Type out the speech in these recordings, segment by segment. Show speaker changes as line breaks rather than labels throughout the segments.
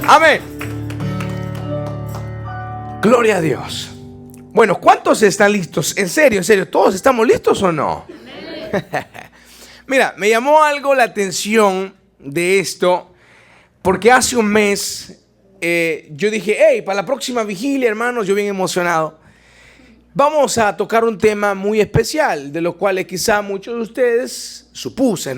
Amén. Gloria a Dios. Bueno, ¿cuántos están listos? En serio, ¿todos estamos listos o no? Mira, me llamó algo la atención de esto, porque hace un mes yo dije, hey, para la próxima vigilia, hermanos, yo bien emocionado, vamos a tocar un tema muy especial, de lo cual quizá muchos de ustedes, supuse,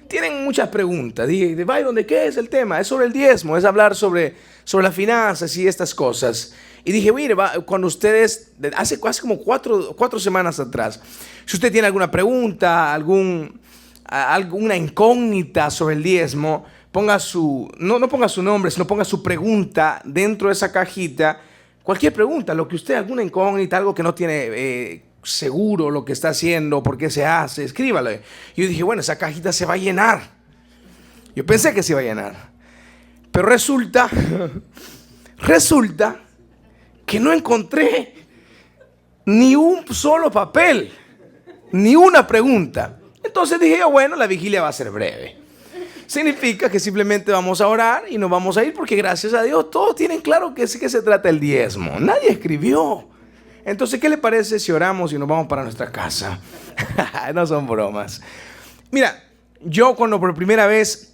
tienen muchas preguntas. Dije, Byron, ¿de qué es el tema? Es sobre el diezmo, es hablar sobre las finanzas y estas cosas. Y dije, mire, cuando ustedes, hace como cuatro semanas atrás, si usted tiene alguna pregunta, alguna incógnita sobre el diezmo, no ponga su nombre, sino ponga su pregunta dentro de esa cajita. Cualquier pregunta, alguna incógnita, algo que no tiene seguro lo que está haciendo, por qué se hace, escríbalo. Y yo dije, bueno, esa cajita se va a llenar. Yo pensé que se iba a llenar. Pero resulta que no encontré ni un solo papel, ni una pregunta. Entonces dije yo, bueno, la vigilia va a ser breve. Significa que simplemente vamos a orar y nos vamos a ir, porque gracias a Dios todos tienen claro que se trata el diezmo. Nadie escribió. Entonces, ¿qué le parece si oramos y nos vamos para nuestra casa? No son bromas. Mira, yo cuando por primera vez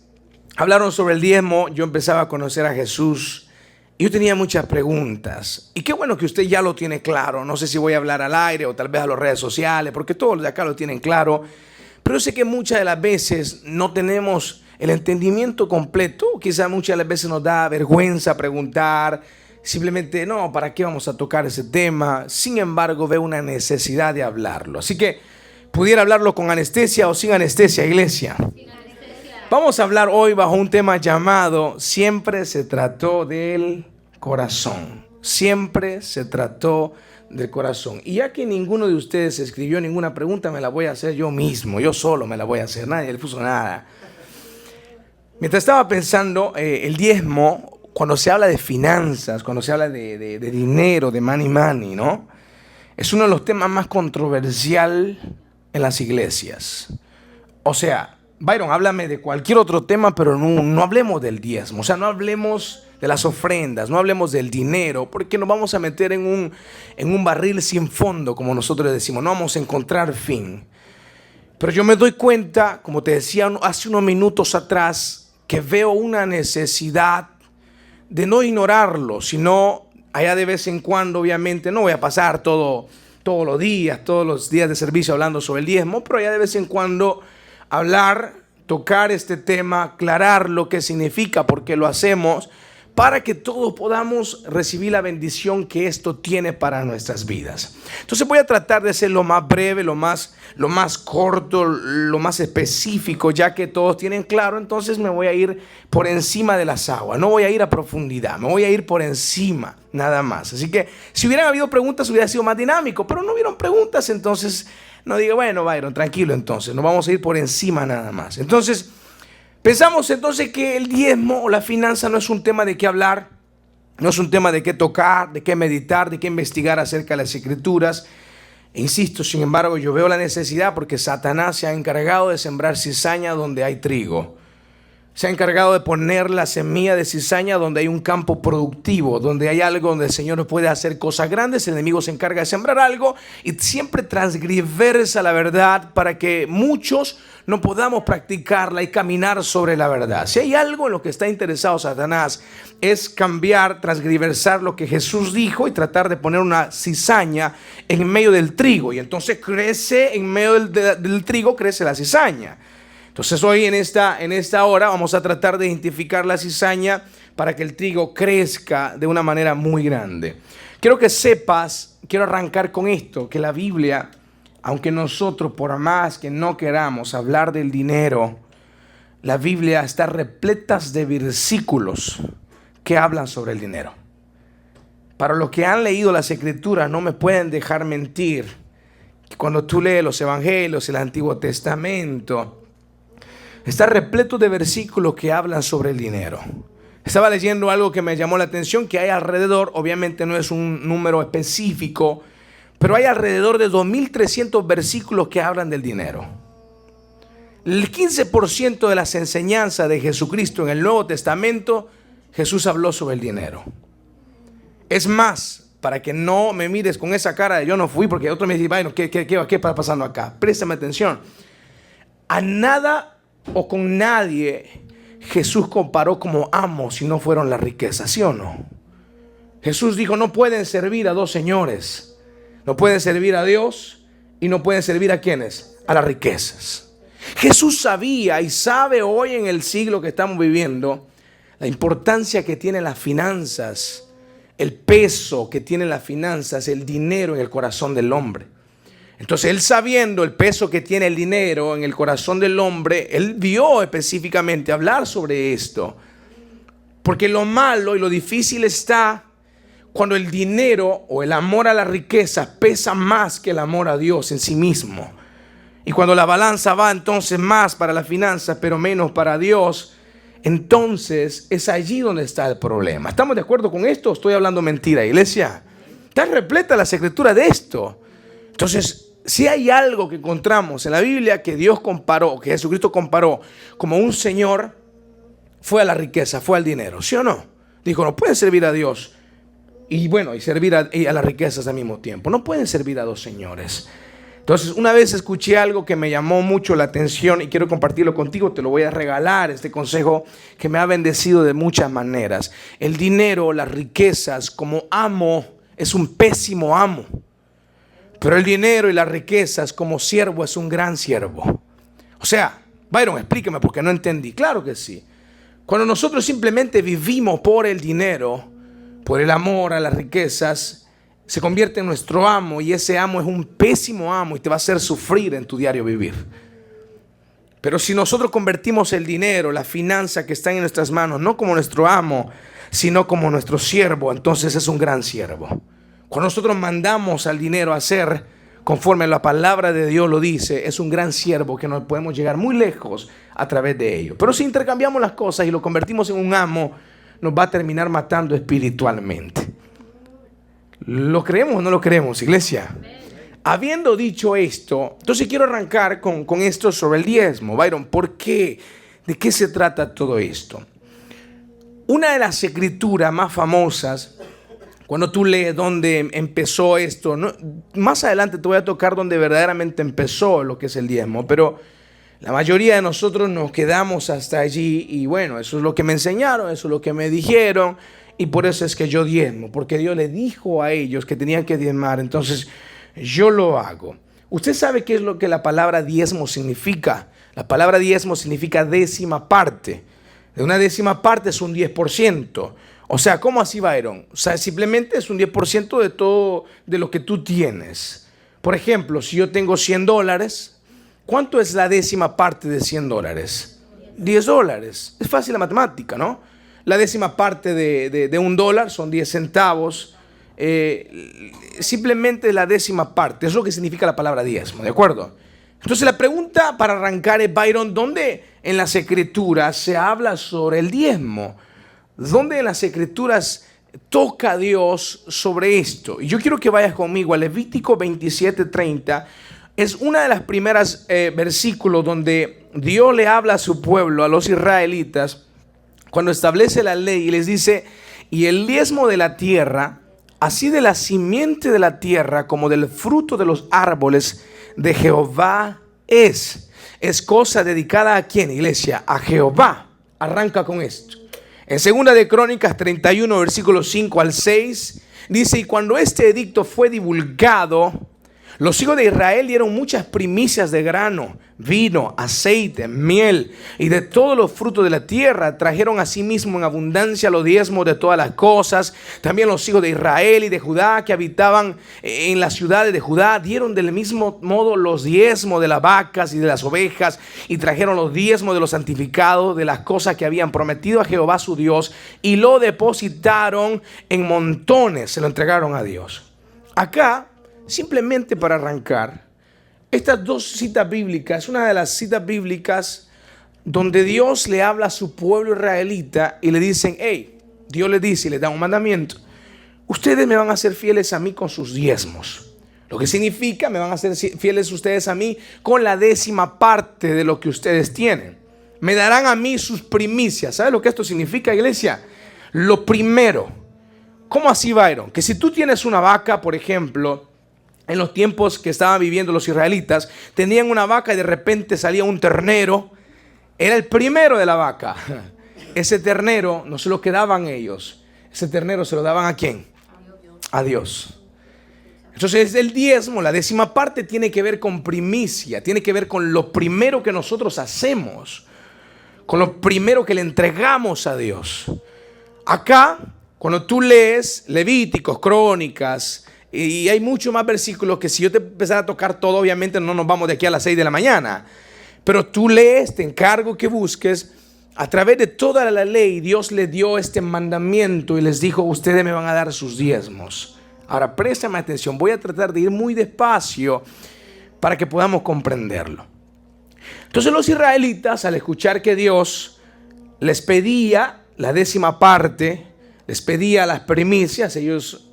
hablaron sobre el diezmo, yo empezaba a conocer a Jesús. Yo tenía muchas preguntas. Y qué bueno que usted ya lo tiene claro. No sé si voy a hablar al aire o tal vez a las redes sociales, porque todos los de acá lo tienen claro. Pero yo sé que muchas de las veces no tenemos el entendimiento completo. Quizás muchas de las veces nos da vergüenza preguntar. Simplemente, no, ¿para qué vamos a tocar ese tema? Sin embargo, veo una necesidad de hablarlo. Así que, ¿pudiera hablarlo con anestesia o sin anestesia, iglesia? Sin anestesia. Vamos a hablar hoy bajo un tema llamado Siempre se trató del corazón. Siempre se trató del corazón. Y ya que ninguno de ustedes escribió ninguna pregunta, me la voy a hacer yo mismo. Yo solo me la voy a hacer. Nadie le puso nada. Mientras estaba pensando, el diezmo, cuando se habla de finanzas, cuando se habla de dinero, de money, ¿no? Es uno de los temas más controversial en las iglesias. O sea, Byron, háblame de cualquier otro tema, pero no hablemos del diezmo. O sea, no hablemos de las ofrendas, no hablemos del dinero, porque nos vamos a meter en un barril sin fondo, como nosotros decimos. No vamos a encontrar fin. Pero yo me doy cuenta, como te decía hace unos minutos atrás, que veo una necesidad de no ignorarlo, sino allá de vez en cuando, obviamente, no voy a pasar todos los días de servicio hablando sobre el diezmo, pero allá de vez en cuando tocar este tema, aclarar lo que significa, por qué lo hacemos, para que todos podamos recibir la bendición que esto tiene para nuestras vidas. Entonces voy a tratar de ser lo más breve, lo más corto, lo más específico, ya que todos tienen claro. Entonces me voy a ir por encima de las aguas, no voy a ir a profundidad, me voy a ir por encima, nada más. Así que si hubieran habido preguntas hubiera sido más dinámico, pero no hubieron preguntas, entonces no digo, bueno, Byron, tranquilo, entonces nos vamos a ir por encima nada más. Entonces, pensamos entonces que el diezmo o la finanza no es un tema de qué hablar, no es un tema de qué tocar, de qué meditar, de qué investigar acerca de las escrituras. E insisto, sin embargo, yo veo la necesidad porque Satanás se ha encargado de sembrar cizaña donde hay trigo. Se ha encargado de poner la semilla de cizaña donde hay un campo productivo, donde hay algo donde el Señor puede hacer cosas grandes. El enemigo se encarga de sembrar algo y siempre transgriversa la verdad para que muchos no podamos practicarla y caminar sobre la verdad. Si hay algo en lo que está interesado Satanás, es cambiar, transgriversar lo que Jesús dijo y tratar de poner una cizaña en medio del trigo. Y entonces crece, en medio del trigo crece la cizaña. Entonces hoy en esta hora vamos a tratar de identificar la cizaña para que el trigo crezca de una manera muy grande. Quiero que sepas, quiero arrancar con esto, que la Biblia, aunque nosotros por más que no queramos hablar del dinero, la Biblia está repleta de versículos que hablan sobre el dinero. Para los que han leído las Escrituras no me pueden dejar mentir. Cuando tú lees los Evangelios, el Antiguo Testamento, está repleto de versículos que hablan sobre el dinero. Estaba leyendo algo que me llamó la atención, que hay alrededor, obviamente no es un número específico, pero hay alrededor de 2.300 versículos que hablan del dinero. El 15% de las enseñanzas de Jesucristo en el Nuevo Testamento Jesús habló sobre el dinero. Es más, para que no me mires con esa cara de yo no fui, porque otro me dice, bueno, ¿qué está pasando acá? Préstame atención. A nada o con nadie Jesús comparó como amo si no fueron las riquezas, ¿sí o no? Jesús dijo, no pueden servir a dos señores. No pueden servir a Dios y no pueden servir a ¿quiénes? A las riquezas. Jesús sabía y sabe hoy en el siglo que estamos viviendo la importancia que tienen las finanzas, el peso que tienen las finanzas, el dinero en el corazón del hombre. Entonces él, sabiendo el peso que tiene el dinero en el corazón del hombre, él vio específicamente hablar sobre esto. Porque lo malo y lo difícil está cuando el dinero o el amor a la riqueza pesa más que el amor a Dios en sí mismo. Y cuando la balanza va entonces más para las finanzas pero menos para Dios, entonces es allí donde está el problema. ¿Estamos de acuerdo con esto o estoy hablando mentira, iglesia? Está repleta la escritura de esto. Entonces, si hay algo que encontramos en la Biblia que Dios comparó, que Jesucristo comparó como un señor, fue a la riqueza, fue al dinero, ¿sí o no? Dijo, no pueden servir a Dios y servir a las riquezas al mismo tiempo. No pueden servir a dos señores. Entonces, una vez escuché algo que me llamó mucho la atención y quiero compartirlo contigo. Te lo voy a regalar, este consejo que me ha bendecido de muchas maneras. El dinero, las riquezas como amo es un pésimo amo. Pero el dinero y las riquezas como siervo es un gran siervo. O sea, Byron, explíqueme porque no entendí. Claro que sí. Cuando nosotros simplemente vivimos por el dinero, por el amor a las riquezas, se convierte en nuestro amo y ese amo es un pésimo amo y te va a hacer sufrir en tu diario vivir. Pero si nosotros convertimos el dinero, la finanza que está en nuestras manos, no como nuestro amo, sino como nuestro siervo, entonces es un gran siervo. Cuando nosotros mandamos al dinero a hacer conforme a la palabra de Dios lo dice, es un gran siervo que nos podemos llegar muy lejos a través de ello. Pero si intercambiamos las cosas y lo convertimos en un amo, nos va a terminar matando espiritualmente. ¿Lo creemos o no lo creemos, iglesia? Habiendo dicho esto, entonces quiero arrancar con esto sobre el diezmo. Byron, ¿por qué? ¿De qué se trata todo esto? Una de las escrituras más famosas, cuando tú lees dónde empezó esto, ¿no? Más adelante te voy a tocar donde verdaderamente empezó lo que es el diezmo, pero la mayoría de nosotros nos quedamos hasta allí y bueno, eso es lo que me enseñaron, eso es lo que me dijeron y por eso es que yo diezmo, porque Dios le dijo a ellos que tenían que diezmar, entonces yo lo hago. ¿Usted sabe qué es lo que la palabra diezmo significa? La palabra diezmo significa décima parte. De una décima parte es un 10%. O sea, ¿cómo así, Byron? O sea, simplemente es un 10% de todo de lo que tú tienes. Por ejemplo, si yo tengo $100, ¿cuánto es la décima parte de $100? $10. Es fácil la matemática, ¿no? La décima parte de $1 son 10 centavos. Simplemente la décima parte. Es lo que significa la palabra diezmo, ¿de acuerdo? Entonces la pregunta para arrancar es, Byron, ¿dónde en las escrituras se habla sobre el diezmo? ¿Dónde en las escrituras toca Dios sobre esto? Y yo quiero que vayas conmigo a Levítico 27:30. Es una de las primeras versículos donde Dios le habla a su pueblo, a los israelitas, cuando establece la ley y les dice, y el diezmo de la tierra, así de la simiente de la tierra como del fruto de los árboles de Jehová es cosa dedicada ¿a quién, iglesia? A Jehová. Arranca con esto. En 2 de Crónicas 31, versículos 5 al 6, dice, y cuando este edicto fue divulgado, los hijos de Israel dieron muchas primicias de grano, vino, aceite, miel y de todos los frutos de la tierra. Trajeron asimismo en abundancia los diezmos de todas las cosas. También los hijos de Israel y de Judá que habitaban en las ciudades de Judá dieron del mismo modo los diezmos de las vacas y de las ovejas. Y trajeron los diezmos de los santificados, de las cosas que habían prometido a Jehová su Dios. Y lo depositaron en montones, se lo entregaron a Dios. Acá, simplemente para arrancar, estas dos citas bíblicas, una de las citas bíblicas donde Dios le habla a su pueblo israelita y le dicen, hey, Dios le dice y le da un mandamiento, ustedes me van a ser fieles a mí con sus diezmos. Lo que significa, me van a ser fieles ustedes a mí con la décima parte de lo que ustedes tienen. Me darán a mí sus primicias. ¿Sabe lo que esto significa, iglesia? lo primero. ¿Cómo así, Byron? Que si tú tienes una vaca, por ejemplo, en los tiempos que estaban viviendo los israelitas, tenían una vaca y de repente salía un ternero, era el primero de la vaca. Ese ternero no se lo quedaban ellos, ese ternero se lo daban ¿a quién? A Dios. Entonces el diezmo, la décima parte, tiene que ver con primicia, tiene que ver con lo primero que nosotros hacemos, con lo primero que le entregamos a Dios. Acá, cuando tú lees Levíticos, Crónicas, y hay muchos más versículos que si yo te empezara a tocar todo, obviamente no nos vamos de aquí a las 6 de la mañana. Pero tú lees, te encargo que busques, a través de toda la ley, Dios le dio este mandamiento y les dijo, ustedes me van a dar sus diezmos. Ahora, préstame atención, voy a tratar de ir muy despacio para que podamos comprenderlo. Entonces los israelitas, al escuchar que Dios les pedía la décima parte, les pedía las primicias, ellos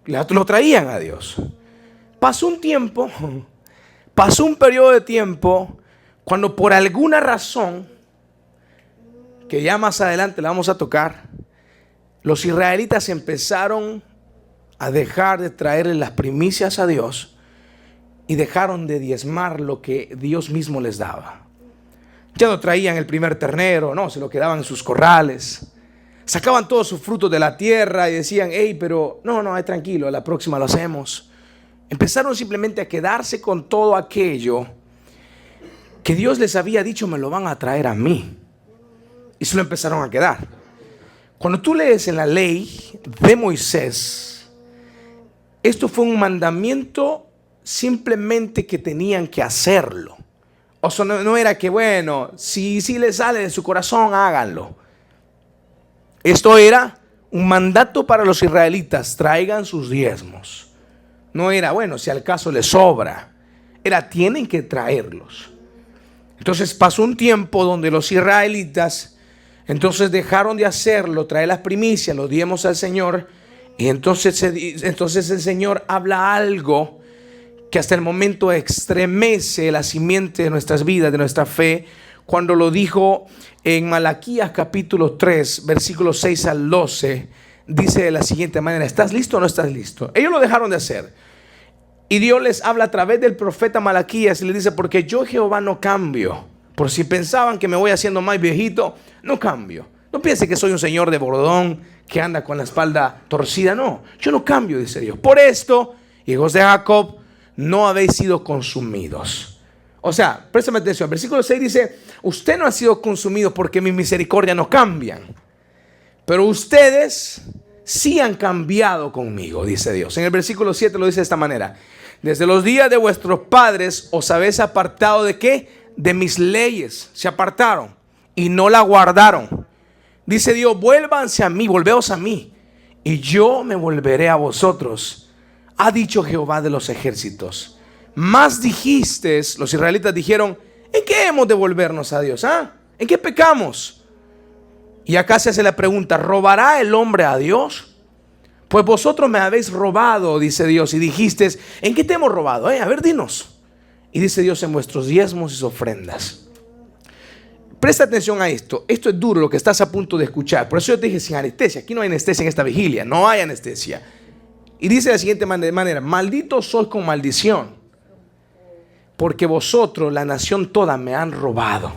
lo traían a Dios. Pasó un tiempo, pasó un periodo de tiempo, cuando por alguna razón, que ya más adelante la vamos a tocar, los israelitas empezaron a dejar de traerle las primicias a Dios y dejaron de diezmar lo que Dios mismo les daba. Ya no traían el primer ternero, no, se lo quedaban en sus corrales. Sacaban todos sus frutos de la tierra y decían, hey, pero no, tranquilo, a la próxima lo hacemos. Empezaron simplemente a quedarse con todo aquello que Dios les había dicho, me lo van a traer a mí. Y se lo empezaron a quedar. Cuando tú lees en la ley de Moisés, esto fue un mandamiento simplemente que tenían que hacerlo. O sea, no era que, bueno, si les sale de su corazón, háganlo. Esto era un mandato para los israelitas, traigan sus diezmos. No era, bueno, si al caso les sobra. Era, tienen que traerlos. Entonces pasó un tiempo donde los israelitas entonces dejaron de hacerlo, traer las primicias, los diezmos al Señor. Y entonces el Señor habla algo que hasta el momento estremece la simiente de nuestras vidas, de nuestra fe, cuando lo dijo en Malaquías capítulo 3, versículos 6 al 12, dice de la siguiente manera, ¿estás listo o no estás listo? Ellos lo dejaron de hacer. Y Dios les habla a través del profeta Malaquías y les dice, porque yo Jehová no cambio. Por si pensaban que me voy haciendo más viejito, no cambio. No piense que soy un señor de bordón que anda con la espalda torcida. No, yo no cambio, dice Dios. Por esto, hijos de Jacob, no habéis sido consumidos. O sea, préstame atención. Versículo 6 dice, usted no ha sido consumido porque mis misericordias no cambian. Pero ustedes sí han cambiado conmigo, dice Dios. En el versículo 7 lo dice de esta manera. Desde los días de vuestros padres os habéis apartado ¿de qué? De mis leyes. Se apartaron y no la guardaron. Dice Dios, vuélvanse a mí, volveos a mí, y yo me volveré a vosotros. Ha dicho Jehová de los ejércitos. Más dijisteis, los israelitas dijeron, ¿en qué hemos de volvernos a Dios? ¿En qué pecamos? Y acá se hace la pregunta, ¿robará el hombre a Dios? Pues vosotros me habéis robado, dice Dios, y dijisteis, ¿en qué te hemos robado? A ver, dinos. Y dice Dios, en vuestros diezmos y ofrendas. Presta atención a esto. Esto es duro lo que estás a punto de escuchar. Por eso yo te dije sin anestesia. Aquí no hay anestesia en esta vigilia. No hay anestesia. Y dice de la siguiente manera, malditos sois con maldición, porque vosotros, la nación toda, me han robado.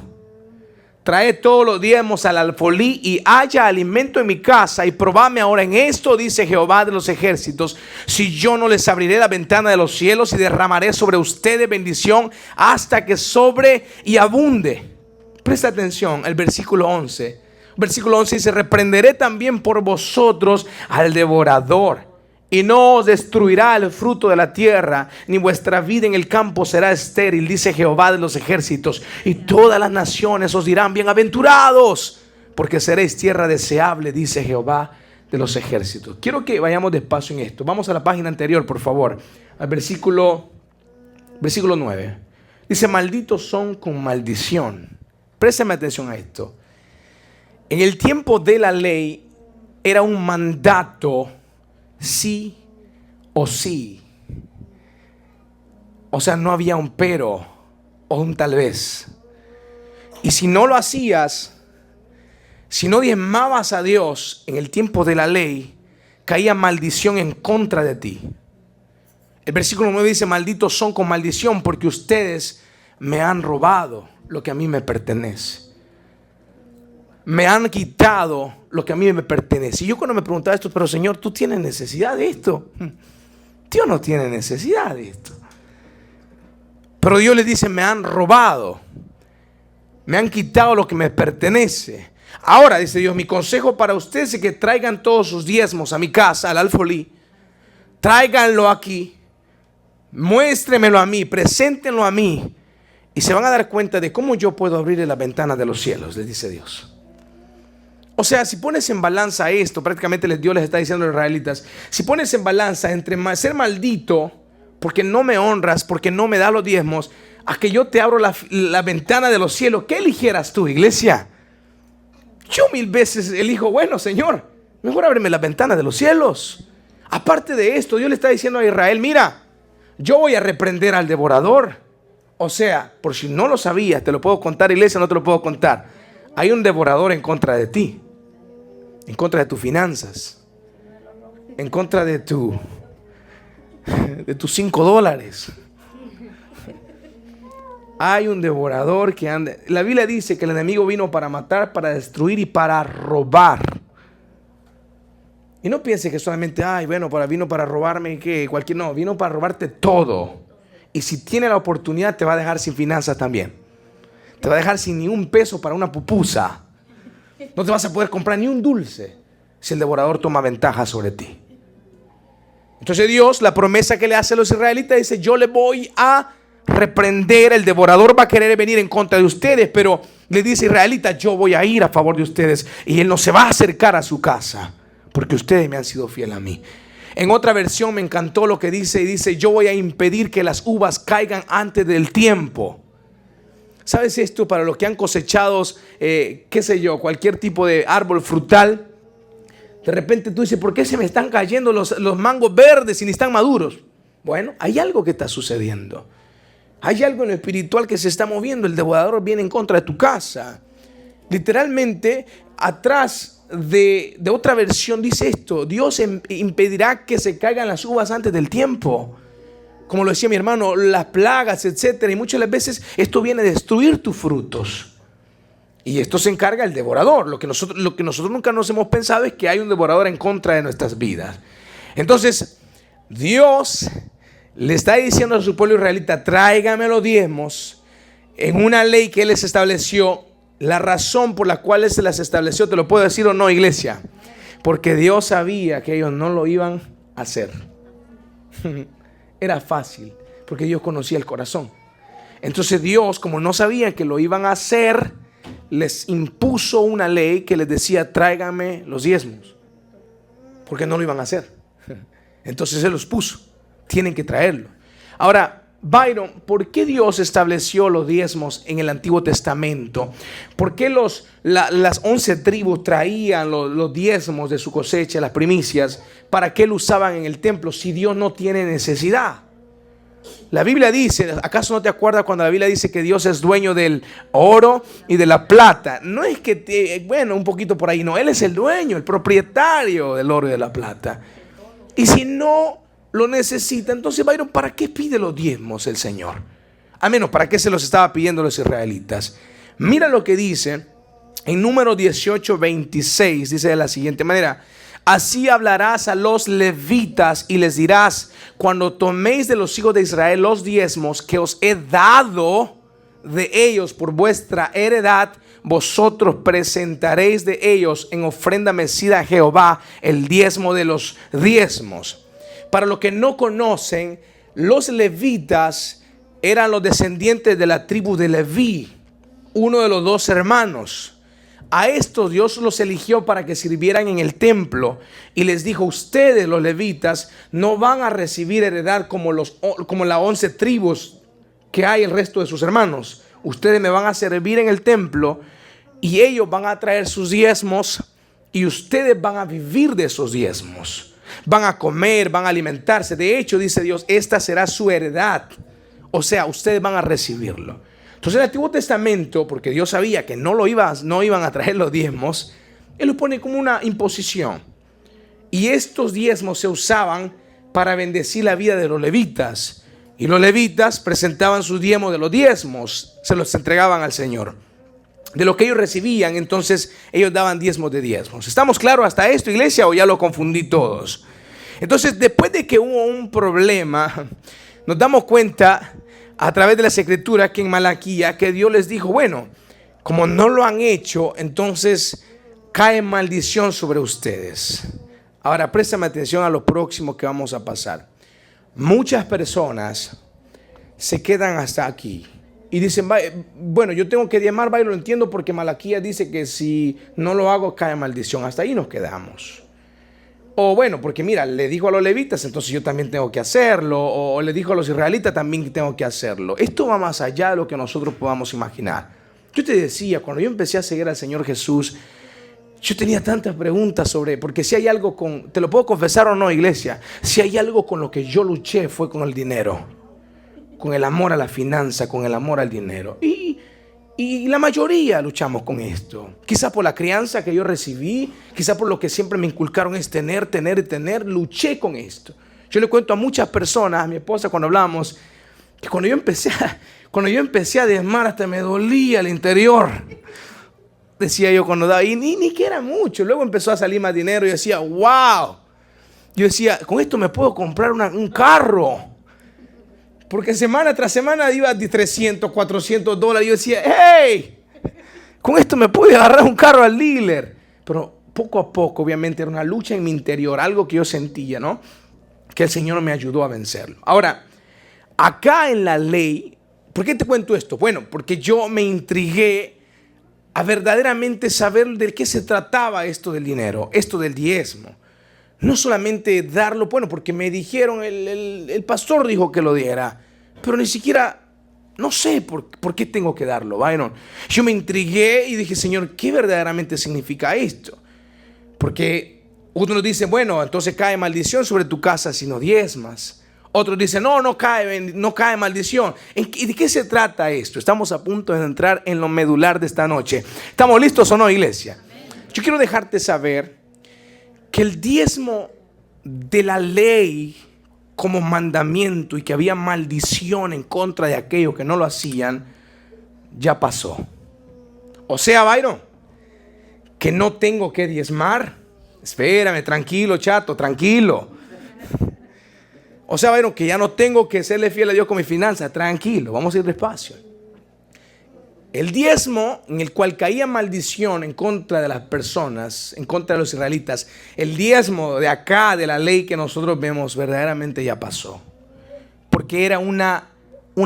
Traed todos los diezmos al alfolí y haya alimento en mi casa, y probadme ahora en esto, dice Jehová de los ejércitos, si yo no les abriré la ventana de los cielos y derramaré sobre ustedes bendición hasta que sobre y abunde. Presta atención, el versículo 11. Versículo 11 dice, reprenderé también por vosotros al devorador, y no os destruirá el fruto de la tierra, ni vuestra vida en el campo será estéril, dice Jehová de los ejércitos. Y todas las naciones os dirán, bienaventurados, porque seréis tierra deseable, dice Jehová de los ejércitos. Quiero que vayamos despacio en esto. Vamos a la página anterior, por favor, al versículo 9. Dice, malditos son con maldición. Préstame atención a esto. En el tiempo de la ley era un mandato sí o sí. O sea, no había un pero o un tal vez. Y si no lo hacías, Si no diezmabas a Dios en el tiempo de la ley, caía maldición en contra de ti. El versículo 9 dice: malditos son con maldición, porque ustedes me han robado lo que a mí me pertenece. Me han quitado lo que a mí me pertenece. Y yo cuando me preguntaba esto, pero Señor, ¿tú tienes necesidad de esto? Dios no tiene necesidad de esto. Pero Dios le dice: me han robado, me han quitado lo que me pertenece. Ahora, dice Dios, mi consejo para ustedes es que traigan todos sus diezmos a mi casa, al alfolí. Tráiganlo aquí, muéstremelo a mí, preséntenlo a mí, y se van a dar cuenta de cómo yo puedo abrirle las ventanas de los cielos, les dice Dios. O sea, si pones en balanza esto, prácticamente Dios les está diciendo a los israelitas: si pones en balanza entre ser maldito porque no me honras, porque no me das los diezmos, a que yo te abro la ventana de los cielos, ¿qué eligieras tú, iglesia? Yo 1000 veces elijo, bueno, Señor, mejor ábreme la ventana de los cielos. Aparte de esto, Dios le está diciendo a Israel: mira, yo voy a reprender al devorador. O sea, por si no lo sabías, te lo puedo contar, iglesia, no te lo puedo contar. Hay un devorador en contra de ti, en contra de tus finanzas, en contra de tus $5. Hay un devorador que anda. La Biblia dice que el enemigo vino para matar, para destruir y para robar. Y no piense que solamente, vino para robarme, que cualquier, no, vino para robarte todo. Y si tiene la oportunidad, te va a dejar sin finanzas también. Te va a dejar sin ni un peso para una pupusa. No te vas a poder comprar ni un dulce si el devorador toma ventaja sobre ti. Entonces Dios, la promesa que le hace a los israelitas, dice: yo le voy a reprender. El devorador va a querer venir en contra de ustedes, pero le dice: israelitas, yo voy a ir a favor de ustedes, y él no se va a acercar a su casa, porque ustedes me han sido fieles a mí. En otra versión me encantó lo que dice, y dice: yo voy a impedir que las uvas caigan antes del tiempo. ¿Sabes esto? Para los que han cosechado, cualquier tipo de árbol frutal, de repente tú dices: ¿por qué se me están cayendo los mangos verdes y ni están maduros? Bueno, hay algo que está sucediendo. Hay algo en lo espiritual que se está moviendo. El devorador viene en contra de tu casa. Literalmente, atrás de otra versión dice esto: Dios impedirá que se caigan las uvas antes del tiempo. Como lo decía mi hermano, las plagas, etcétera. Y muchas de las veces esto viene a destruir tus frutos. Y esto se encarga el devorador. Lo que nosotros nunca nos hemos pensado es que hay un devorador en contra de nuestras vidas. Entonces, Dios le está diciendo a su pueblo israelita: tráigame los diezmos en una ley que Él les estableció. La razón por la cual Él se las estableció, ¿te lo puedo decir o no, iglesia? Porque Dios sabía que ellos no lo iban a hacer. Era fácil, porque Dios conocía el corazón. Entonces Dios, como no sabía que lo iban a hacer, les impuso una ley que les decía: tráiganme los diezmos, porque no lo iban a hacer. Entonces Él los puso: tienen que traerlo. Ahora, Byron, ¿por qué Dios estableció los diezmos en el Antiguo Testamento? ¿Por qué las 11 tribus traían los diezmos de su cosecha, las primicias? ¿Para qué lo usaban en el templo si Dios no tiene necesidad? La Biblia dice, ¿acaso no te acuerdas cuando la Biblia dice que Dios es dueño del oro y de la plata? No es que, un poquito por ahí, no. Él es el dueño, el propietario del oro y de la plata. Y si no lo necesita, entonces, Byron, ¿para qué pide los diezmos el Señor? A menos, ¿para qué se los estaba pidiendo los israelitas? Mira lo que dice en Números 18:26, dice de la siguiente manera: así hablarás a los levitas y les dirás: cuando toméis de los hijos de Israel los diezmos que os he dado de ellos por vuestra heredad, vosotros presentaréis de ellos en ofrenda mecida a Jehová el diezmo de los diezmos. Para los que no conocen, los levitas eran los descendientes de la tribu de Leví, uno de los 2 hermanos. A estos Dios los eligió para que sirvieran en el templo, y les dijo: ustedes, los levitas, no van a recibir heredad como las 11 tribus que hay el resto de sus hermanos. Ustedes me van a servir en el templo, y ellos van a traer sus diezmos, y ustedes van a vivir de esos diezmos. Van a comer, van a alimentarse. De hecho, dice Dios, esta será su heredad. O sea, ustedes van a recibirlo. Entonces el Antiguo Testamento, porque Dios sabía que no iban a traer los diezmos, Él lo pone como una imposición. Y estos diezmos se usaban para bendecir la vida de los levitas. Y los levitas presentaban sus diezmos de los diezmos, se los entregaban al Señor. De lo que ellos recibían, entonces ellos daban diezmos de diezmos. ¿Estamos claros hasta esto, iglesia, o ya lo confundí todos? Entonces, después de que hubo un problema, nos damos cuenta a través de las escrituras que en Malaquía, que Dios les dijo, bueno, como no lo han hecho, entonces cae maldición sobre ustedes. Ahora, préstame atención a lo próximo que vamos a pasar. Muchas personas se quedan hasta aquí y dicen, bueno, yo tengo que diezmar, lo entiendo porque Malaquía dice que si no lo hago cae maldición. Hasta ahí nos quedamos. O bueno, porque mira, le dijo a los levitas, entonces yo también tengo que hacerlo. O le dijo a los israelitas, también tengo que hacerlo. Esto va más allá de lo que nosotros podamos imaginar. Yo te decía, cuando yo empecé a seguir al Señor Jesús, yo tenía tantas preguntas sobre, porque si hay algo te lo puedo confesar o no, iglesia, si hay algo con lo que yo luché fue con el dinero, con el amor a la finanza, con el amor al dinero. Y la mayoría luchamos con esto. Quizá por la crianza que yo recibí, quizá por lo que siempre me inculcaron es tener, luché con esto. Yo le cuento a muchas personas, a mi esposa cuando hablamos, que cuando yo empecé a diezmar hasta me dolía el interior. Decía yo cuando daba, y ni que era mucho. Luego empezó a salir más dinero y yo decía, wow. Yo decía, con esto me puedo comprar un carro. Porque semana tras semana iba de $300, $400. Yo decía, hey, con esto me puedo agarrar un carro al dealer. Pero poco a poco, obviamente, era una lucha en mi interior, algo que yo sentía, ¿no? Que el Señor me ayudó a vencerlo. Ahora, acá en la ley, ¿por qué te cuento esto? Bueno, porque yo me intrigué a verdaderamente saber de qué se trataba esto del dinero, esto del diezmo. No solamente darlo, bueno, porque me dijeron, el pastor dijo que lo diera, pero ni siquiera, no sé por qué tengo que darlo, Byron. Yo me intrigué y dije, Señor, ¿qué verdaderamente significa esto? Porque unos dicen, bueno, entonces cae maldición sobre tu casa si no diezmas. Otros dicen, no cae maldición. ¿De qué se trata esto? Estamos a punto de entrar en lo medular de esta noche. ¿Estamos listos o no, iglesia? Yo quiero dejarte saber que el diezmo de la ley como mandamiento y que había maldición en contra de aquellos que no lo hacían, ya pasó. O sea, Byron, que no tengo que diezmar. Espérame, tranquilo, chato, tranquilo. O sea, bueno, que ya no tengo que serle fiel a Dios con mi finanza. Tranquilo, vamos a ir despacio. El diezmo en el cual caía maldición en contra de las personas, en contra de los israelitas, el diezmo de acá, de la ley que nosotros vemos, verdaderamente ya pasó. Porque era una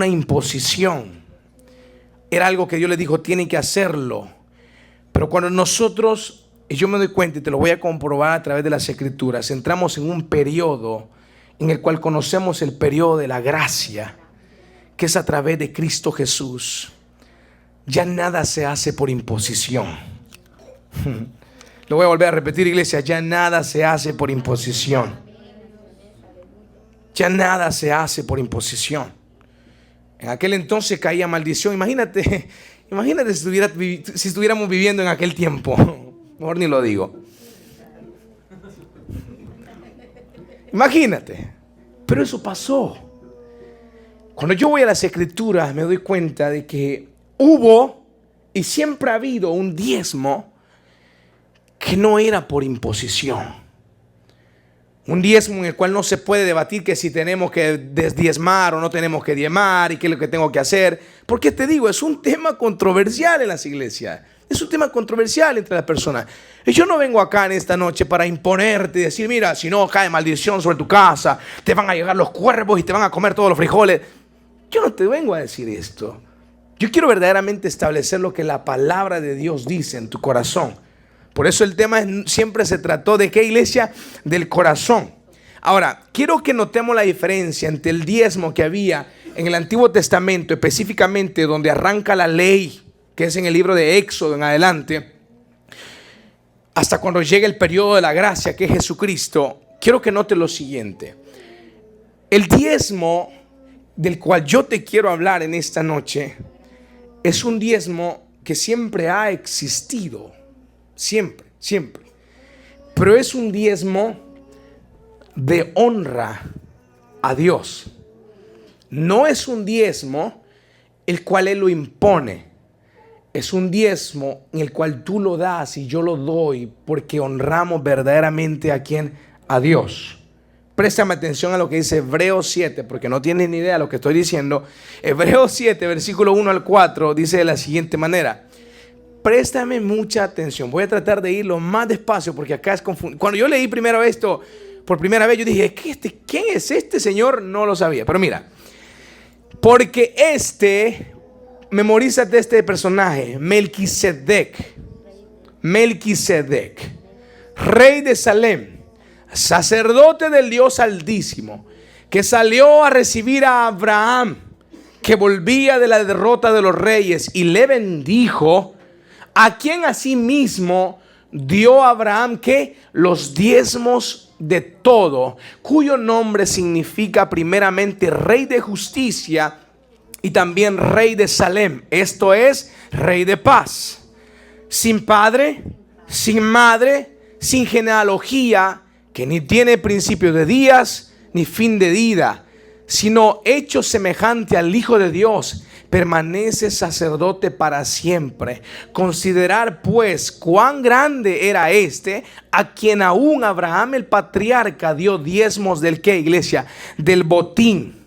imposición. Era algo que Dios le dijo, tienen que hacerlo. Pero cuando nosotros, y yo me doy cuenta y te lo voy a comprobar a través de las escrituras, entramos en un periodo en el cual conocemos el periodo de la gracia, que es a través de Cristo Jesús. Ya nada se hace por imposición. Lo voy a volver a repetir, iglesia, ya nada se hace por imposición. Ya nada se hace por imposición. En aquel entonces caía maldición. Imagínate si estuviéramos viviendo en aquel tiempo. Mejor ni lo digo. Imagínate, pero eso pasó. Cuando yo voy a las escrituras me doy cuenta de que hubo y siempre ha habido un diezmo que no era por imposición. Un diezmo en el cual no se puede debatir que si tenemos que desdiezmar o no tenemos que diezmar y qué es lo que tengo que hacer. Porque te digo, es un tema controversial en las iglesias. Es un tema controversial entre las personas. Y yo no vengo acá en esta noche para imponerte y decir, mira, si no cae maldición sobre tu casa, te van a llegar los cuervos y te van a comer todos los frijoles. Yo no te vengo a decir esto. Yo quiero verdaderamente establecer lo que la palabra de Dios dice en tu corazón. Por eso el tema siempre se trató de qué, iglesia, del corazón. Ahora, quiero que notemos la diferencia entre el diezmo que había en el Antiguo Testamento, específicamente donde arranca la ley, que es en el libro de Éxodo en adelante, hasta cuando llega el periodo de la gracia, que es Jesucristo. Quiero que note lo siguiente. El diezmo del cual yo te quiero hablar en esta noche es un diezmo que siempre ha existido, siempre, siempre. Pero es un diezmo de honra a Dios. No es un diezmo el cual Él lo impone. Es un diezmo en el cual tú lo das y yo lo doy porque honramos verdaderamente a ¿quién? A Dios. Préstame atención a lo que dice Hebreos 7, porque no tienes ni idea de lo que estoy diciendo. Hebreos 7, versículo 1 al 4, dice de la siguiente manera. Préstame mucha atención. Voy a tratar de ir lo más despacio porque acá es confuso. Cuando yo leí primero esto, por primera vez, yo dije, ¿quién es este señor? No lo sabía. Pero mira, porque memorízate este personaje, Melquisedec, rey de Salem, sacerdote del Dios Altísimo, que salió a recibir a Abraham, que volvía de la derrota de los reyes, y le bendijo, a quien asimismo dio a Abraham que los diezmos de todo, cuyo nombre significa primeramente rey de justicia y también rey de Salem, esto es, rey de paz, sin padre, sin madre, sin genealogía, que ni tiene principio de días ni fin de vida, sino hecho semejante al Hijo de Dios, permanece sacerdote para siempre. Considerar pues cuán grande era este, a quien aún Abraham el patriarca dio diezmos del ¿qué, iglesia? Del botín.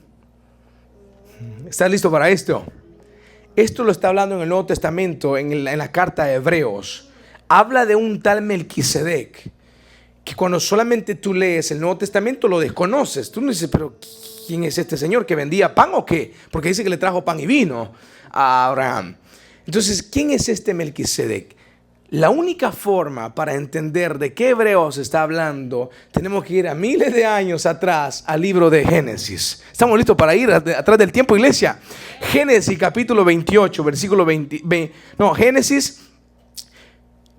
¿Estás listo para esto? Esto lo está hablando en el Nuevo Testamento, en la carta de Hebreos. Habla de un tal Melquisedec, que cuando solamente tú lees el Nuevo Testamento lo desconoces. Tú no dices, pero ¿quién es este señor que vendía pan o qué? Porque dice que le trajo pan y vino a Abraham. Entonces, ¿quién es este Melquisedec? La única forma para entender de qué Hebreos está hablando, tenemos que ir a miles de años atrás al libro de Génesis. ¿Estamos listos para ir atrás del tiempo, iglesia? Génesis capítulo 28, versículo 20. Génesis,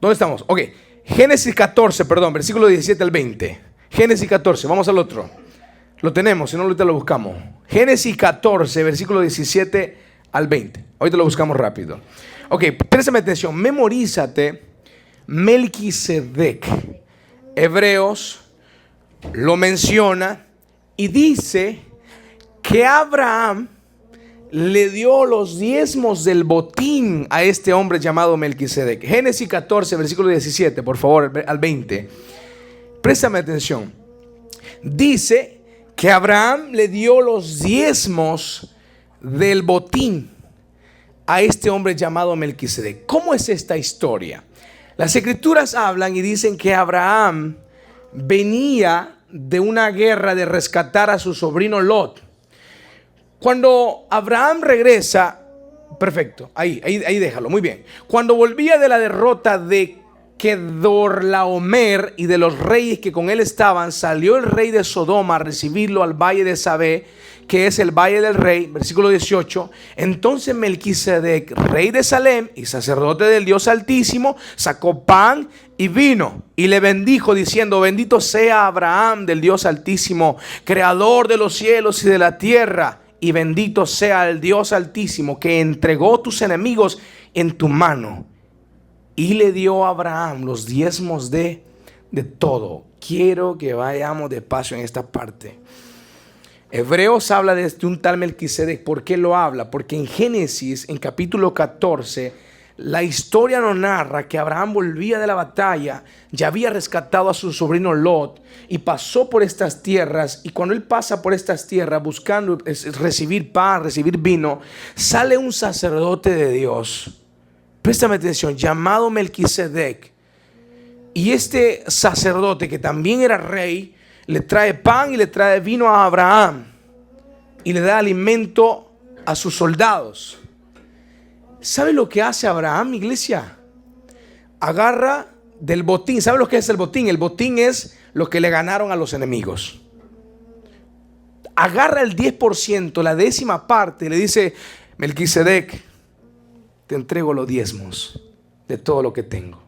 ¿dónde estamos? Ok, Génesis 14, perdón, versículo 17 al 20. Génesis 14, vamos al otro. Lo tenemos, si no ahorita lo buscamos. Génesis 14, versículo 17 al 20. Ahorita lo buscamos rápido. Ok, préstame atención, memorízate Melquisedec. Hebreos lo menciona y dice que Abraham le dio los diezmos del botín a este hombre llamado Melquisedec. Génesis 14, versículo 17, por favor, al 20. Préstame atención. Dice que Abraham le dio los diezmos del botín a este hombre llamado Melquisedec. ¿Cómo es esta historia? Las escrituras hablan y dicen que Abraham venía de una guerra de rescatar a su sobrino Lot. Cuando Abraham regresa, perfecto, ahí déjalo, muy bien. Cuando volvía de la derrota de Kedorlaomer y de los reyes que con él estaban, salió el rey de Sodoma a recibirlo al valle de Sabé, que es el valle del rey, versículo 18. Entonces Melquisedec, rey de Salem y sacerdote del Dios Altísimo, sacó pan y vino y le bendijo diciendo: bendito sea Abraham del Dios Altísimo, creador de los cielos y de la tierra, y bendito sea el Dios Altísimo que entregó tus enemigos en tu mano. Y le dio a Abraham los diezmos de todo. Quiero que vayamos despacio en esta parte. Hebreos habla de un tal Melquisedec. ¿Por qué lo habla? Porque en Génesis, en capítulo 14, la historia nos narra que Abraham volvía de la batalla, ya había rescatado a su sobrino Lot y pasó por estas tierras. Y cuando él pasa por estas tierras buscando recibir pan, recibir vino, sale un sacerdote de Dios. Préstame atención, llamado Melquisedec. Y este sacerdote, que también era rey, le trae pan y le trae vino a Abraham y le da alimento a sus soldados. ¿Sabe lo que hace Abraham, iglesia? Agarra del botín. ¿Sabe lo que es el botín? El botín es lo que le ganaron a los enemigos. Agarra el 10%, la décima parte, y le dice: Melquisedec, te entrego los diezmos de todo lo que tengo.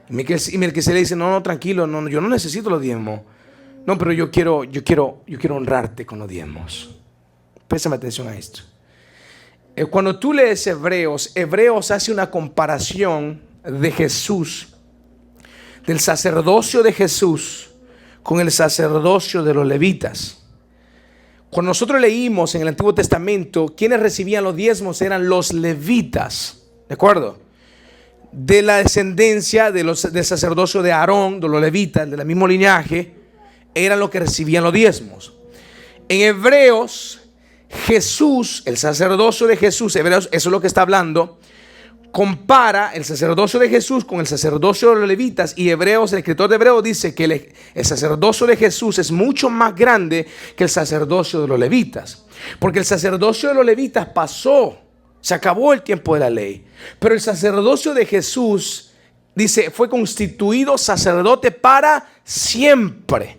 Y Melquisedec le dice: no, tranquilo, no, yo no necesito los diezmos. No, pero yo quiero honrarte con los diezmos. Préstame atención a esto. Cuando tú lees Hebreos, Hebreos hace una comparación de Jesús, del sacerdocio de Jesús con el sacerdocio de los levitas. Cuando nosotros leímos en el Antiguo Testamento, quienes recibían los diezmos eran los levitas, ¿de acuerdo? De la descendencia del sacerdocio de Aarón, de los levitas, de la mismo linaje, eran los que recibían los diezmos. En Hebreos, Jesús, el sacerdocio de Jesús, Hebreos, eso es lo que está hablando, compara el sacerdocio de Jesús con el sacerdocio de los levitas. Y Hebreos, el escritor de Hebreos dice que el sacerdocio de Jesús es mucho más grande que el sacerdocio de los levitas, porque el sacerdocio de los levitas pasó, se acabó el tiempo de la ley, pero el sacerdocio de Jesús, dice, fue constituido sacerdote para siempre.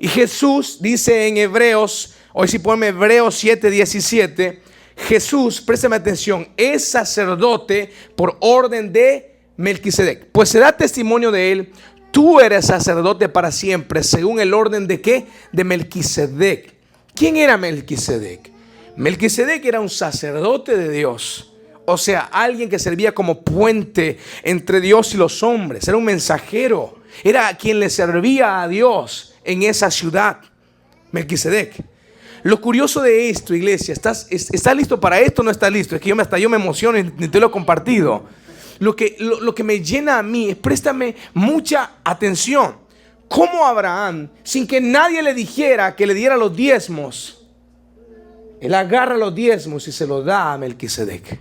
Y Jesús dice en Hebreos, hoy sí ponme Hebreos 7:17, Jesús, préstame atención, es sacerdote por orden de Melquisedec, pues se da testimonio de él, tú eres sacerdote para siempre, según el orden de ¿qué? De Melquisedec. ¿Quién era Melquisedec? Melquisedec era un sacerdote de Dios, o sea, alguien que servía como puente entre Dios y los hombres, era un mensajero, era quien le servía a Dios en esa ciudad, Melquisedec. Lo curioso de esto, iglesia, ¿estás listo para esto o no estás listo? Es que yo me emociono y te lo he compartido. Lo que me llena a mí es, préstame mucha atención. ¿Cómo Abraham, sin que nadie le dijera que le diera los diezmos, él agarra los diezmos y se los da a Melquisedec?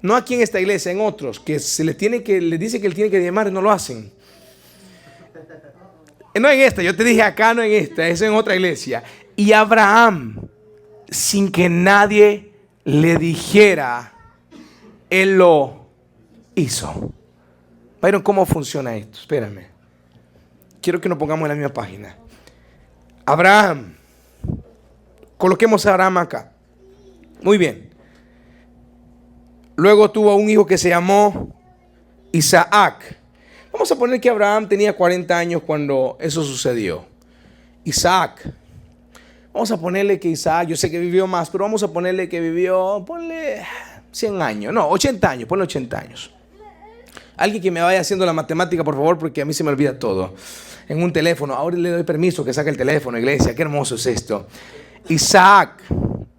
No aquí en esta iglesia, en otros, que le dice que él tiene que diezmar y no lo hacen. No en esta, yo te dije acá, no en esta, eso en otra iglesia. Y Abraham, sin que nadie le dijera, él lo hizo. ¿Vieron cómo funciona esto? Espérame. Quiero que nos pongamos en la misma página. Abraham. Coloquemos a Abraham acá. Muy bien. Luego tuvo un hijo que se llamó Isaac. Vamos a poner que Abraham tenía 40 años cuando eso sucedió. Isaac. Vamos a ponerle que Isaac, yo sé que vivió más, pero vamos a ponerle que vivió, ponle 100 años. No, 80 años, ponle 80 años. Alguien que me vaya haciendo la matemática, por favor, porque a mí se me olvida todo. En un teléfono, ahora le doy permiso que saque el teléfono, iglesia. Qué hermoso es esto. Isaac,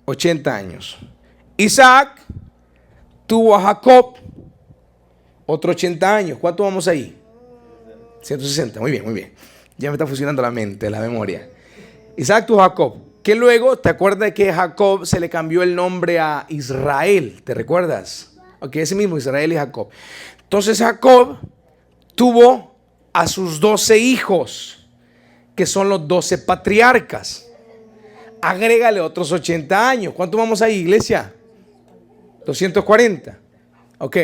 80 años. Isaac tuvo a Jacob, otro 80 años. ¿Cuánto vamos ahí? 160, muy bien, muy bien. Ya me está funcionando la mente, la memoria. Isaac tuvo a Jacob, que luego, ¿te acuerdas que Jacob se le cambió el nombre a Israel? ¿Te recuerdas? Ok, ese mismo, Israel y Jacob. Entonces Jacob tuvo a sus 12 hijos, que son los 12 patriarcas. Agrégale otros 80 años. ¿Cuánto vamos ahí, iglesia? 240. Ok.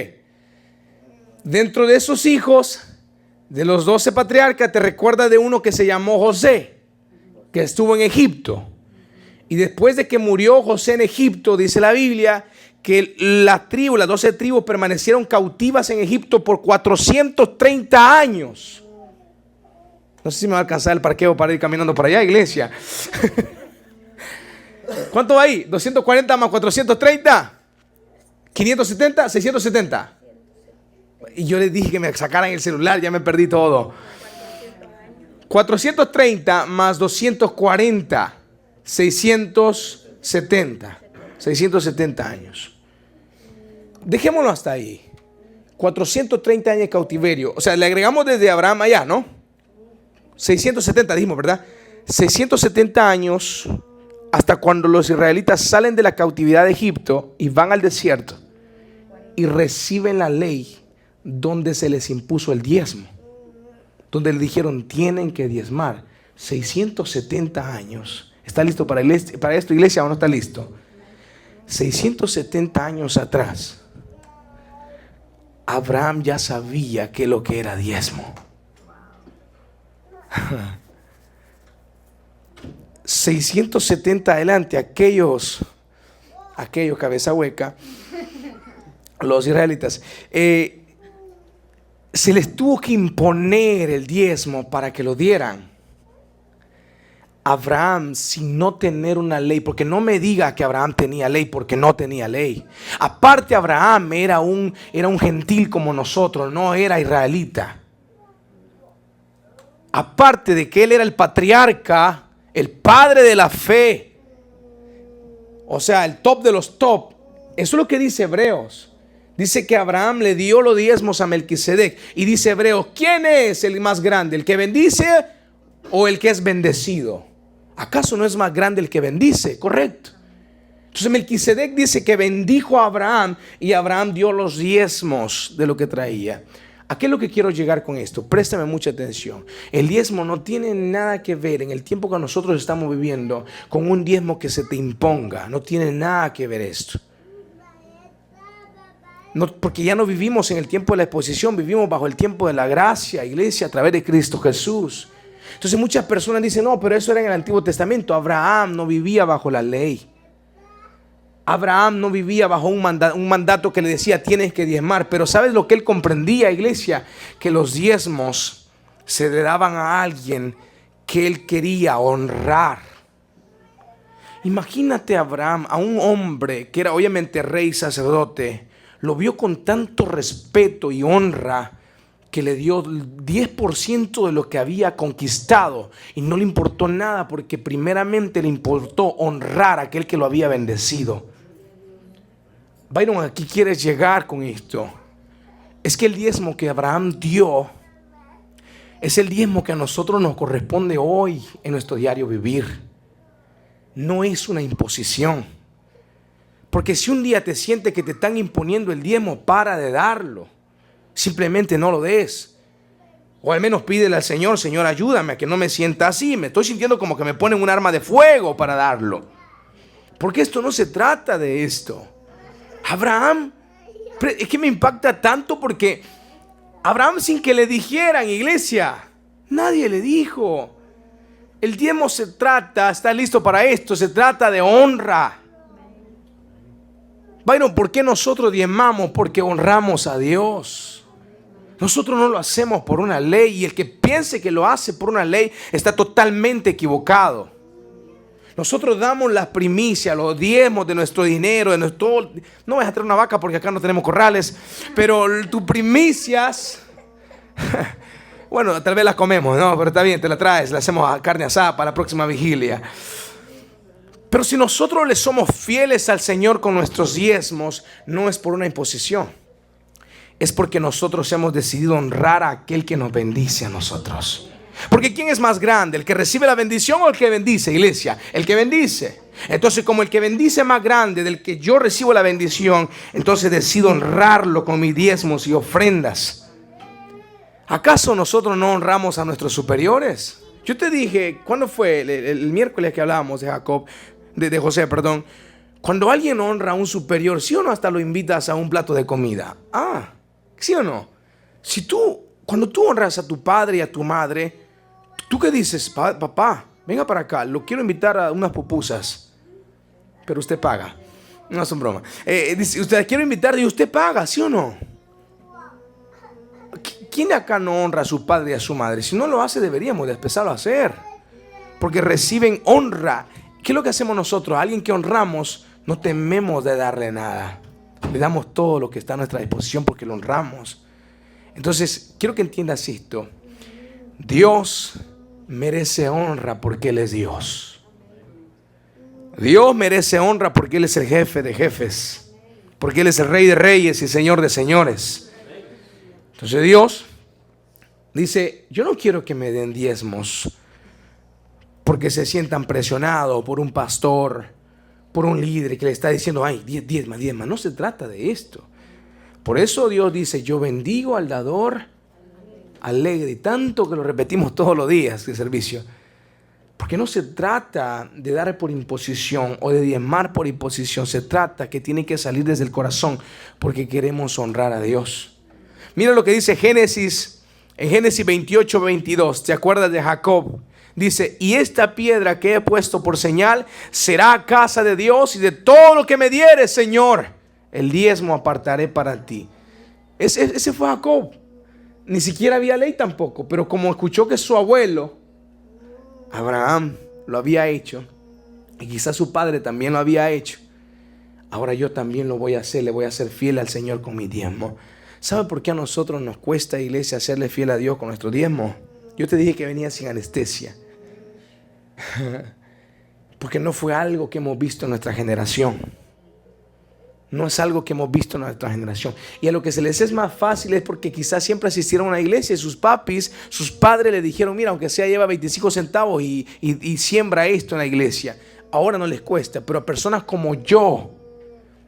Dentro de esos hijos, de los 12 patriarcas, te recuerdas de uno que se llamó José, que estuvo en Egipto. Y después de que murió José en Egipto, dice la Biblia, que las 12 tribus permanecieron cautivas en Egipto por 430 años. No sé si me va a alcanzar el parqueo para ir caminando para allá, iglesia. ¿Cuánto va ahí? 240 más 430. 570, 670. Y yo les dije que me sacaran el celular, ya me perdí todo. 430 más 240, 670. 670 años. Dejémoslo hasta ahí. 430 años de cautiverio. O sea, le agregamos desde Abraham allá, ¿no? 670 dijimos, ¿verdad? 670 años hasta cuando los israelitas salen de la cautividad de Egipto y van al desierto y reciben la ley donde se les impuso el diezmo, donde le dijeron tienen que diezmar. 670 años. ¿Está listo para esto, iglesia, o no está listo? 670 años atrás, Abraham ya sabía qué es lo que era diezmo. 670 adelante, aquellos cabeza hueca, los israelitas, se les tuvo que imponer el diezmo para que lo dieran. Abraham, sin no tener una ley, porque no me diga que Abraham tenía ley, porque no tenía ley. Aparte, Abraham era un gentil como nosotros, no era israelita. Aparte de que él era el patriarca, el padre de la fe, o sea, el top de los top. Eso es lo que dice Hebreos. Dice que Abraham le dio los diezmos a Melquisedec. Y dice Hebreos, ¿quién es el más grande? ¿El que bendice o el que es bendecido? ¿Acaso no es más grande el que bendice? Correcto. Entonces Melquisedec dice que bendijo a Abraham y Abraham dio los diezmos de lo que traía. ¿A qué es lo que quiero llegar con esto? Préstame mucha atención. El diezmo no tiene nada que ver en el tiempo que nosotros estamos viviendo con un diezmo que se te imponga. No tiene nada que ver esto. No, porque ya no vivimos en el tiempo de la exposición, vivimos bajo el tiempo de la gracia, iglesia, a través de Cristo Jesús. Entonces muchas personas dicen, no, pero eso era en el Antiguo Testamento. Abraham no vivía bajo la ley. Abraham no vivía bajo un mandato que le decía tienes que diezmar. Pero ¿sabes lo que él comprendía, iglesia? Que los diezmos se le daban a alguien que él quería honrar. Imagínate a Abraham, a un hombre que era obviamente rey, sacerdote, lo vio con tanto respeto y honra que le dio el 10% de lo que había conquistado y no le importó nada porque primeramente le importó honrar a aquel que lo había bendecido. Byron, aquí quieres llegar con esto. Es que el diezmo que Abraham dio es el diezmo que a nosotros nos corresponde hoy en nuestro diario vivir. No es una imposición. Porque si un día te sientes que te están imponiendo el diezmo, para de darlo. Simplemente no lo des. O al menos pídele al Señor, Señor, ayúdame a que no me sienta así. Me estoy sintiendo como que me ponen un arma de fuego para darlo. Porque esto no se trata de esto. Abraham, es que me impacta tanto porque Abraham, sin que le dijeran, iglesia, nadie le dijo. El diezmo se trata, está listo para esto, se trata de honra. Bueno, ¿por qué nosotros diezmamos? Porque honramos a Dios. Nosotros no lo hacemos por una ley, y el que piense que lo hace por una ley está totalmente equivocado. Nosotros damos las primicias, los diezmos de nuestro dinero, de nuestro... No vas a traer una vaca porque acá no tenemos corrales, pero tus primicias... Bueno, tal vez las comemos, ¿no? Pero está bien, te la traes, le hacemos carne asada para la próxima vigilia. Pero si nosotros le somos fieles al Señor con nuestros diezmos, no es por una imposición. Es porque nosotros hemos decidido honrar a aquel que nos bendice a nosotros. Porque ¿quién es más grande? ¿El que recibe la bendición o el que bendice, iglesia? El que bendice. Entonces, como el que bendice es más grande del que yo recibo la bendición, entonces decido honrarlo con mis diezmos y ofrendas. ¿Acaso nosotros no honramos a nuestros superiores? Yo te dije, ¿cuándo fue? El miércoles que hablábamos de Jacob, de José, perdón. Cuando alguien honra a un superior, ¿sí o no hasta lo invitas a un plato de comida? ¿Sí o no? Cuando tú honras a tu padre y a tu madre, ¿tú qué dices? Papá, venga para acá, lo quiero invitar a unas pupusas, pero usted paga. No es un broma. Dice, usted quiero invitar y usted paga, ¿sí o no? ¿Quién de acá no honra a su padre y a su madre? Si no lo hace, deberíamos de empezarlo a hacer. Porque reciben honra. ¿Qué es lo que hacemos nosotros? A alguien que honramos, no tememos de darle nada. Le damos todo lo que está a nuestra disposición porque lo honramos. Entonces, quiero que entiendas esto. Dios merece honra porque Él es Dios. Dios merece honra porque Él es el jefe de jefes. Porque Él es el rey de reyes y señor de señores. Entonces Dios dice, yo no quiero que me den diezmos porque se sientan presionados por un pastor, por un líder que le está diciendo, ay, diezma. No se trata de esto. Por eso Dios dice, yo bendigo al dador alegre, y tanto que lo repetimos todos los días de servicio. Porque no se trata de dar por imposición o de diezmar por imposición. Se trata que tiene que salir desde el corazón porque queremos honrar a Dios. Mira lo que dice Génesis, en Génesis 28, 22. ¿Te acuerdas de Jacob? Dice, y esta piedra que he puesto por señal será casa de Dios, y de todo lo que me dieres, Señor, el diezmo apartaré para ti. Ese fue Jacob. Ni siquiera había ley tampoco, pero como escuchó que su abuelo, Abraham, lo había hecho, y quizás su padre también lo había hecho, ahora yo también lo voy a hacer, le voy a ser fiel al Señor con mi diezmo. ¿Sabe por qué a nosotros nos cuesta, iglesia, serle fiel a Dios con nuestro diezmo? Yo te dije que venía sin anestesia. Porque no fue algo que hemos visto en nuestra generación. No es algo que hemos visto en nuestra generación. Y a lo que se les es más fácil es porque quizás siempre asistieron a una iglesia y sus papis, sus padres le dijeron, mira, aunque sea lleva 25 centavos y siembra esto en la iglesia. Ahora no les cuesta, pero a personas como yo,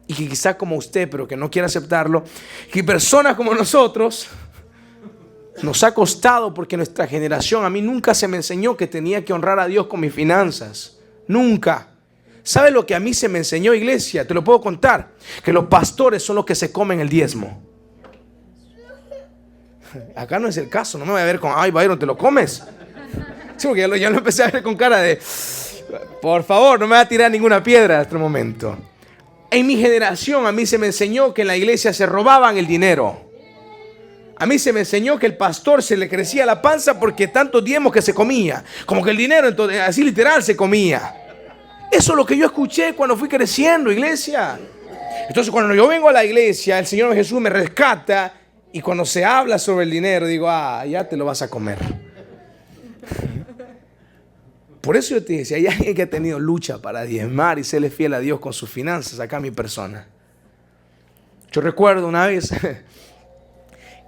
y que quizás como usted, pero que no quiere aceptarlo, que personas como nosotros, nos ha costado porque nuestra generación, a mí nunca se me enseñó que tenía que honrar a Dios con mis finanzas. Nunca. ¿Sabe lo que a mí se me enseñó, iglesia? Te lo puedo contar. Que los pastores son los que se comen el diezmo. Acá no es el caso. No me voy a ver con, ay, Byron, ¿te lo comes? Sí, porque ya lo empecé a ver con cara de, por favor, no me va a tirar ninguna piedra en este momento. En mi generación a mí se me enseñó que en la iglesia se robaban el dinero. A mí se me enseñó que el pastor se le crecía la panza porque tantos diezmos que se comía. Como que el dinero, entonces, así literal, se comía. Eso es lo que yo escuché cuando fui creciendo, iglesia. Entonces cuando yo vengo a la iglesia, el Señor Jesús me rescata. Y cuando se habla sobre el dinero, digo, ya te lo vas a comer. Por eso yo te decía, hay alguien que ha tenido lucha para diezmar y serle fiel a Dios con sus finanzas, acá mi persona. Yo recuerdo una vez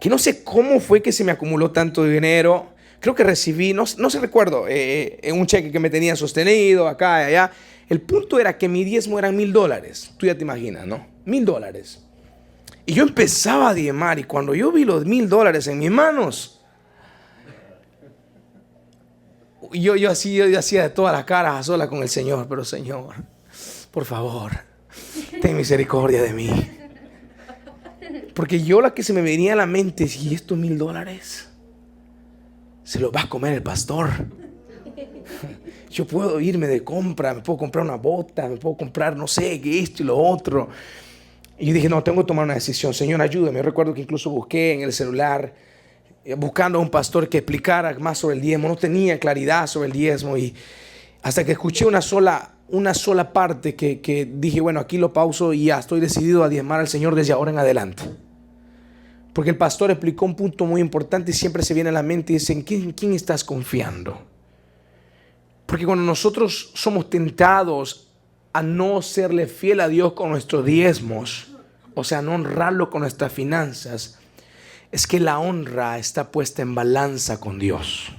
que no sé cómo fue que se me acumuló tanto dinero. Creo que recibí, no sé, recuerdo, un cheque que me tenía sostenido acá y allá. El punto era que mi diezmo eran $1,000. Tú ya te imaginas, ¿no? $1,000. Y yo empezaba a diezmar y cuando yo vi los $1,000 en mis manos, yo hacía de todas las caras a solas con el Señor. Pero Señor, por favor, ten misericordia de mí. Porque yo la que se me venía a la mente es, ¿y estos $1,000? Se los va a comer el pastor. Yo puedo irme de compra, me puedo comprar una bota, me puedo comprar no sé qué, esto y lo otro. Y yo dije, no, tengo que tomar una decisión. Señor, ayúdame. Yo recuerdo que incluso busqué en el celular, buscando a un pastor que explicara más sobre el diezmo. No tenía claridad sobre el diezmo. Y hasta que escuché una sola parte que dije, bueno, aquí lo pauso y ya estoy decidido a diezmar al Señor desde ahora en adelante. Porque el pastor explicó un punto muy importante y siempre se viene a la mente y dice, ¿en quién estás confiando? Porque cuando nosotros somos tentados a no serle fiel a Dios con nuestros diezmos, o sea, no honrarlo con nuestras finanzas, es que la honra está puesta en balanza con Dios.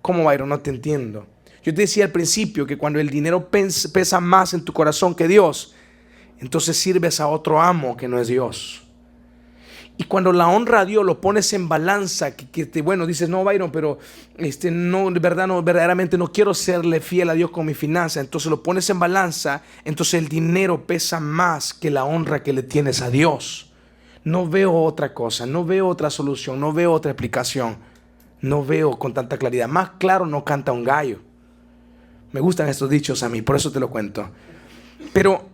¿Cómo, Byron? No te entiendo. Yo te decía al principio que cuando el dinero pesa más en tu corazón que Dios, entonces sirves a otro amo que no es Dios. Y cuando la honra a Dios lo pones en balanza, bueno, dices, no, Byron, pero no, verdaderamente no quiero serle fiel a Dios con mi finanza. Entonces lo pones en balanza, entonces el dinero pesa más que la honra que le tienes a Dios. No veo otra cosa, no veo otra solución, no veo otra explicación. No veo con tanta claridad. Más claro no canta un gallo. Me gustan estos dichos a mí, por eso te lo cuento. Pero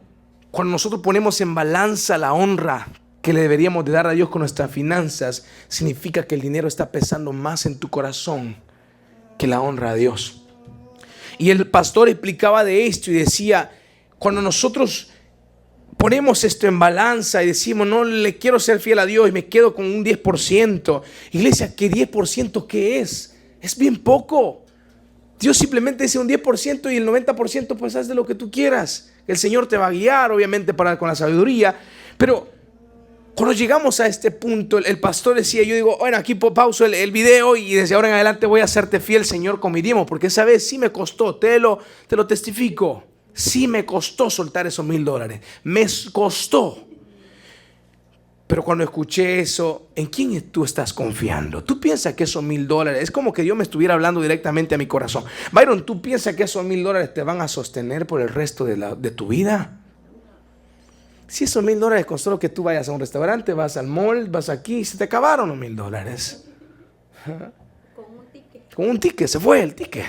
cuando nosotros ponemos en balanza la honra que le deberíamos de dar a Dios con nuestras finanzas, significa que el dinero está pesando más en tu corazón que la honra a Dios. Y el pastor explicaba de esto y decía, cuando nosotros ponemos esto en balanza y decimos, no le quiero ser fiel a Dios y me quedo con un 10%. Iglesia, ¿qué 10% qué es? Es bien poco. Dios simplemente dice un 10% y el 90% pues haz de lo que tú quieras. El Señor te va a guiar, obviamente, con la sabiduría. Pero cuando llegamos a este punto, el pastor decía, yo digo, bueno, aquí pauso el video y desde ahora en adelante voy a serte fiel, Señor, con mi diezmo, porque esa vez sí me costó, te lo testifico, sí me costó soltar esos $1,000, me costó. Pero cuando escuché eso, ¿en quién tú estás confiando? ¿Tú piensas que esos $1,000 es como que Dios me estuviera hablando directamente a mi corazón? Byron, ¿tú piensas que esos $1,000 te van a sostener por el resto de tu vida? Si esos $1,000 costó lo que tú vayas a un restaurante, vas al mall, vas aquí y se te acabaron los $1,000. Con un ticket, se fue el ticket.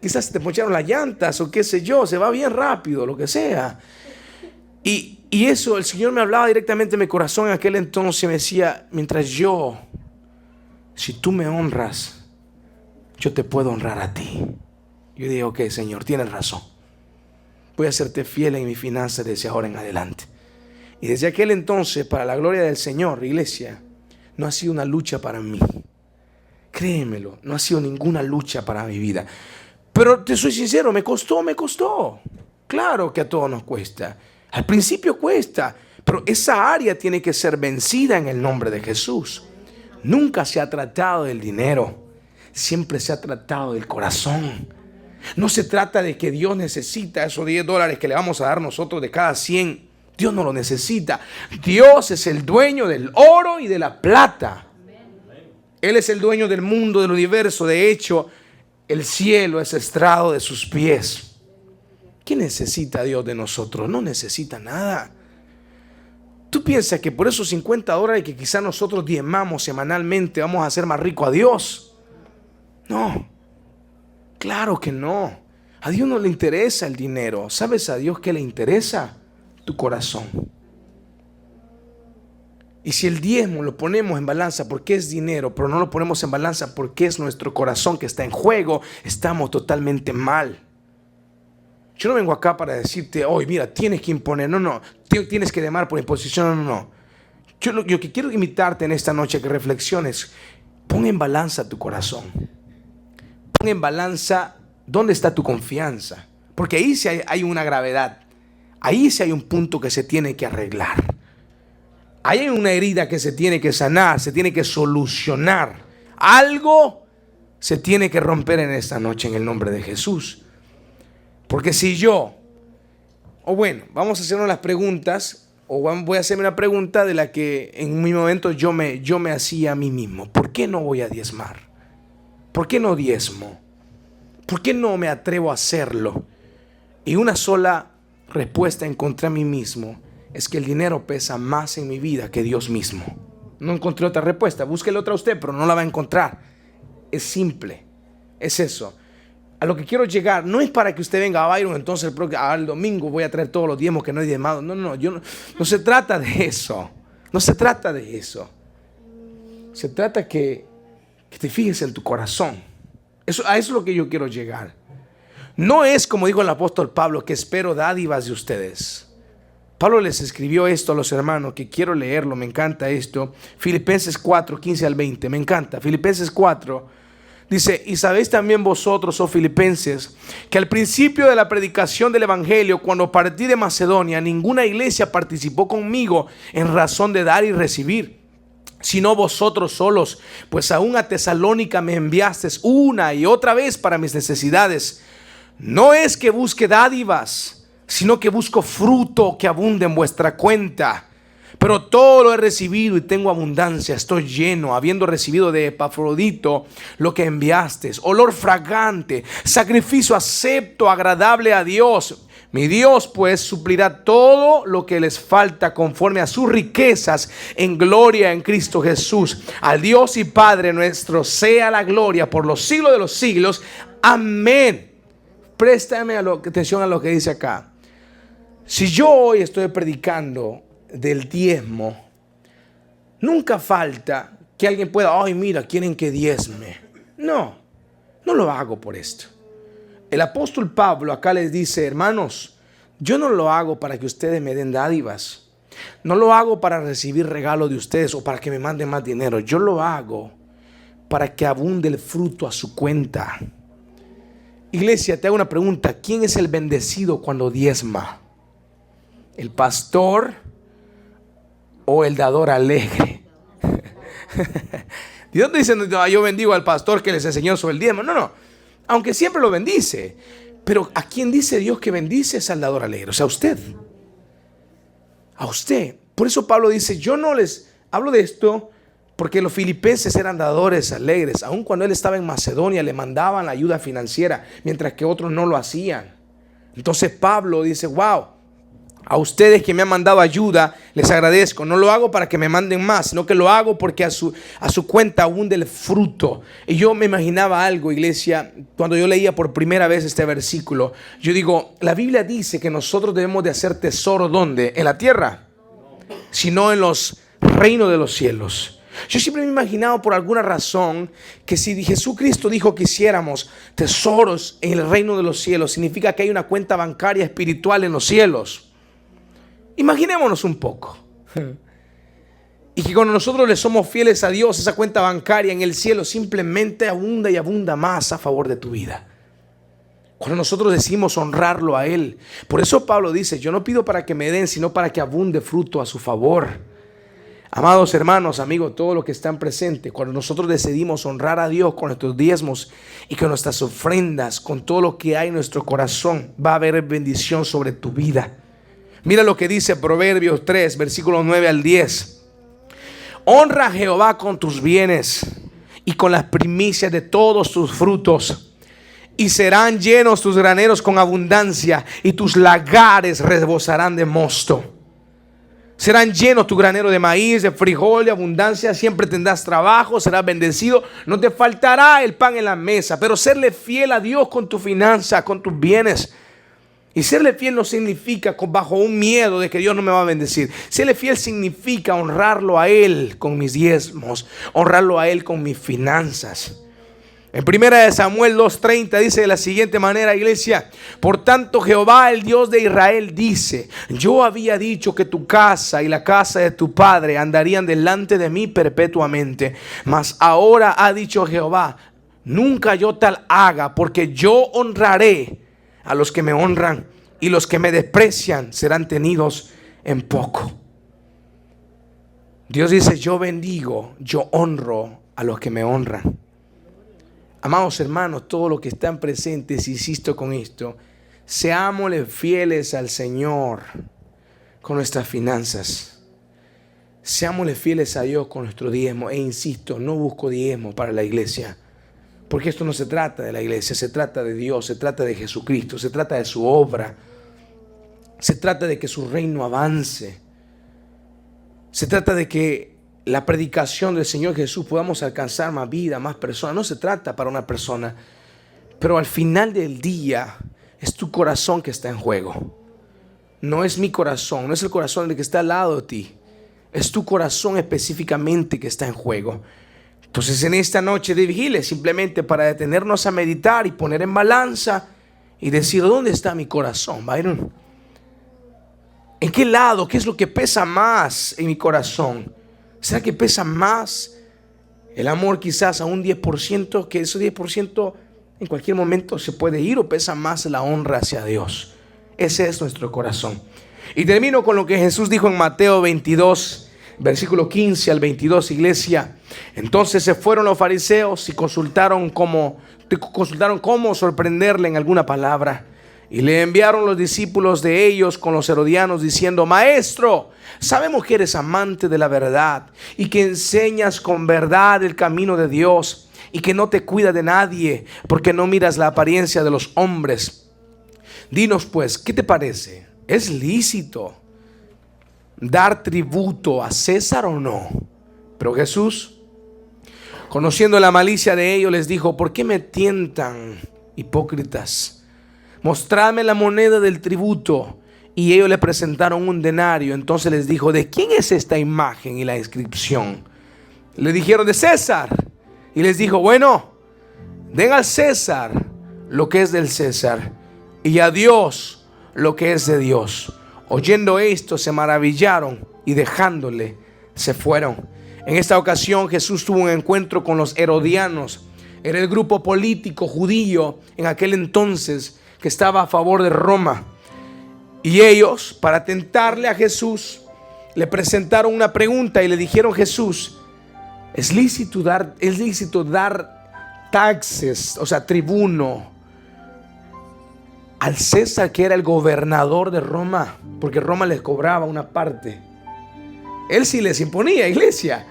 Quizás te poncharon las llantas o qué sé yo, se va bien rápido, lo que sea. Y eso, el Señor me hablaba directamente en mi corazón en aquel entonces. Me decía, si tú me honras, yo te puedo honrar a ti. Yo dije, ok, Señor, tienes razón. Voy a serte fiel en mis finanzas desde ahora en adelante. Y desde aquel entonces, para la gloria del Señor, iglesia, no ha sido una lucha para mí. Créemelo, no ha sido ninguna lucha para mi vida. Pero te soy sincero, me costó. Claro que a todos nos cuesta. Al principio cuesta, pero esa área tiene que ser vencida en el nombre de Jesús. Nunca se ha tratado del dinero, siempre se ha tratado del corazón. No se trata de que Dios necesita esos $10 que le vamos a dar nosotros de cada 100. Dios no lo necesita. Dios es el dueño del oro y de la plata. Él es el dueño del mundo, del universo. De hecho, el cielo es estrado de sus pies. ¿Qué necesita Dios de nosotros? No necesita nada. ¿Tú piensas que por esos $50 que quizás nosotros diezmamos semanalmente vamos a hacer más rico a Dios? No. Claro que no. A Dios no le interesa el dinero. ¿Sabes a Dios qué le interesa? Tu corazón. Y si el diezmo lo ponemos en balanza porque es dinero, pero no lo ponemos en balanza porque es nuestro corazón que está en juego, estamos totalmente mal. Yo no vengo acá para decirte, hoy mira, tienes que imponer, no, tienes que demar por imposición, no. Yo que quiero invitarte en esta noche a que reflexiones, pon en balanza tu corazón. Pon en balanza dónde está tu confianza, porque ahí sí hay una gravedad. Ahí sí hay un punto que se tiene que arreglar. Ahí hay una herida que se tiene que sanar, se tiene que solucionar. Algo se tiene que romper en esta noche en el nombre de Jesús. Porque si yo, vamos a hacernos las preguntas, voy a hacerme una pregunta de la que en mi momento yo me hacía a mí mismo. ¿Por qué no voy a diezmar? ¿Por qué no diezmo? ¿Por qué no me atrevo a hacerlo? Y una sola respuesta encontré a mí mismo, es que el dinero pesa más en mi vida que Dios mismo. No encontré otra respuesta, búsquele otra usted, pero no la va a encontrar. Es simple, es eso. A lo que quiero llegar, no es para que usted venga a Byron, entonces el domingo voy a traer todos los diezmos que no he diezmado. No se trata de eso. No se trata de eso. Se trata que te fijes en tu corazón. A eso es lo que yo quiero llegar. No es como dijo el apóstol Pablo, que espero dádivas de ustedes. Pablo les escribió esto a los hermanos, que quiero leerlo, me encanta esto. Filipenses 4, 15 al 20, me encanta. Filipenses 4, dice, y sabéis también vosotros, oh filipenses, que al principio de la predicación del evangelio, cuando partí de Macedonia, ninguna iglesia participó conmigo en razón de dar y recibir, sino vosotros solos, pues aún a Tesalónica me enviasteis una y otra vez para mis necesidades. No es que busque dádivas, sino que busco fruto que abunde en vuestra cuenta. Pero todo lo he recibido y tengo abundancia, estoy lleno, habiendo recibido de Epafrodito lo que enviasteis, olor fragante, sacrificio acepto, agradable a Dios. Mi Dios pues suplirá todo lo que les falta conforme a sus riquezas en gloria en Cristo Jesús. Al Dios y Padre nuestro sea la gloria por los siglos de los siglos. Amén. Préstame atención a lo que dice acá. Si yo hoy estoy predicando del diezmo, nunca falta que alguien pueda, ay mira, quieren que diezme. No lo hago por esto. El apóstol Pablo acá les dice, hermanos, yo no lo hago para que ustedes me den dádivas. No lo hago para recibir regalos de ustedes o para que me manden más dinero. Yo lo hago para que abunde el fruto a su cuenta. Iglesia, te hago una pregunta. ¿Quién es el bendecido cuando diezma? ¿El pastor o el dador alegre? Dios no dice, no, yo bendigo al pastor que les enseñó sobre el diezmo. No. Aunque siempre lo bendice. Pero ¿a quién dice Dios que bendice? Es al dador alegre. O sea, a usted. A usted. Por eso Pablo dice, yo no les hablo de esto porque los filipenses eran dadores alegres. Aun cuando él estaba en Macedonia le mandaban la ayuda financiera, mientras que otros no lo hacían. Entonces Pablo dice, wow, a ustedes que me han mandado ayuda les agradezco. No lo hago para que me manden más, sino que lo hago porque a su cuenta abunde el fruto. Y yo me imaginaba algo, iglesia, cuando yo leía por primera vez este versículo. Yo digo, la Biblia dice que nosotros debemos de hacer tesoro, ¿dónde? En la tierra, sino en los reinos de los cielos. Yo siempre me he imaginado por alguna razón que si Jesucristo dijo que hiciéramos tesoros en el reino de los cielos, significa que hay una cuenta bancaria espiritual en los cielos. Imaginémonos un poco. Y que cuando nosotros le somos fieles a Dios, esa cuenta bancaria en el cielo simplemente abunda y abunda más a favor de tu vida. Cuando nosotros decidimos honrarlo a Él. Por eso Pablo dice, yo no pido para que me den, sino para que abunde fruto a su favor. Amados hermanos, amigos, todos los que están presentes, cuando nosotros decidimos honrar a Dios con nuestros diezmos y con nuestras ofrendas, con todo lo que hay en nuestro corazón, va a haber bendición sobre tu vida. Mira lo que dice Proverbios 3, versículos 9 al 10. Honra a Jehová con tus bienes y con las primicias de todos tus frutos, y serán llenos tus graneros con abundancia, y tus lagares rebosarán de mosto. Serán llenos tu granero de maíz, de frijol, de abundancia. Siempre tendrás trabajo, serás bendecido. No te faltará el pan en la mesa. Pero serle fiel a Dios con tu finanza, con tus bienes. Y serle fiel no significa bajo un miedo de que Dios no me va a bendecir. Serle fiel significa honrarlo a Él con mis diezmos. Honrarlo a Él con mis finanzas. En 1 Samuel 2:30 dice de la siguiente manera, iglesia: por tanto Jehová, el Dios de Israel, dice: yo había dicho que tu casa y la casa de tu padre andarían delante de mí perpetuamente. Mas ahora ha dicho Jehová: nunca yo tal haga, porque yo honraré a los que me honran, y los que me desprecian serán tenidos en poco. Dios dice: yo bendigo, yo honro a los que me honran. Amados hermanos, todos los que están presentes, insisto con esto, seámosle fieles al Señor con nuestras finanzas. Seámosle fieles a Dios con nuestro diezmo. E insisto, no busco diezmo para la iglesia, porque esto no se trata de la iglesia, se trata de Dios, se trata de Jesucristo, se trata de su obra, se trata de que su reino avance, se trata de que la predicación del Señor Jesús podamos alcanzar más vida, más personas. No se trata para una persona, pero al final del día es tu corazón que está en juego. No es mi corazón, no es el corazón del que está al lado de ti, es tu corazón específicamente que está en juego. Entonces, en esta noche de vigilia, simplemente para detenernos a meditar y poner en balanza y decir: ¿dónde está mi corazón, Byron? ¿En qué lado? ¿Qué es lo que pesa más en mi corazón? ¿Será que pesa más el amor quizás a un 10%? Que ese 10% en cualquier momento se puede ir, o pesa más la honra hacia Dios. Ese es nuestro corazón. Y termino con lo que Jesús dijo en Mateo 22, versículo 15 al 22, iglesia. Entonces se fueron los fariseos y consultaron cómo sorprenderle en alguna palabra. Y le enviaron los discípulos de ellos con los herodianos, diciendo: Maestro, sabemos que eres amante de la verdad y que enseñas con verdad el camino de Dios, y que no te cuida de nadie, porque no miras la apariencia de los hombres. Dinos pues, ¿qué te parece? ¿Es lícito dar tributo a César o no? Pero Jesús, conociendo la malicia de ellos, les dijo: ¿por qué me tientan, hipócritas? Mostradme la moneda del tributo. Y ellos le presentaron un denario. Entonces les dijo: ¿de quién es esta imagen y la inscripción? Le dijeron: de César. Y les dijo: bueno, den al César lo que es del César, y a Dios lo que es de Dios. Oyendo esto, se maravillaron, y dejándole, se fueron. En esta ocasión Jesús tuvo un encuentro con los herodianos. Era el grupo político judío en aquel entonces que estaba a favor de Roma. Y ellos, para tentarle a Jesús, le presentaron una pregunta y le dijeron: Jesús, ¿es lícito dar taxes, o sea, tribuno, al César, que era el gobernador de Roma? Porque Roma les cobraba una parte. Él sí les imponía, iglesia.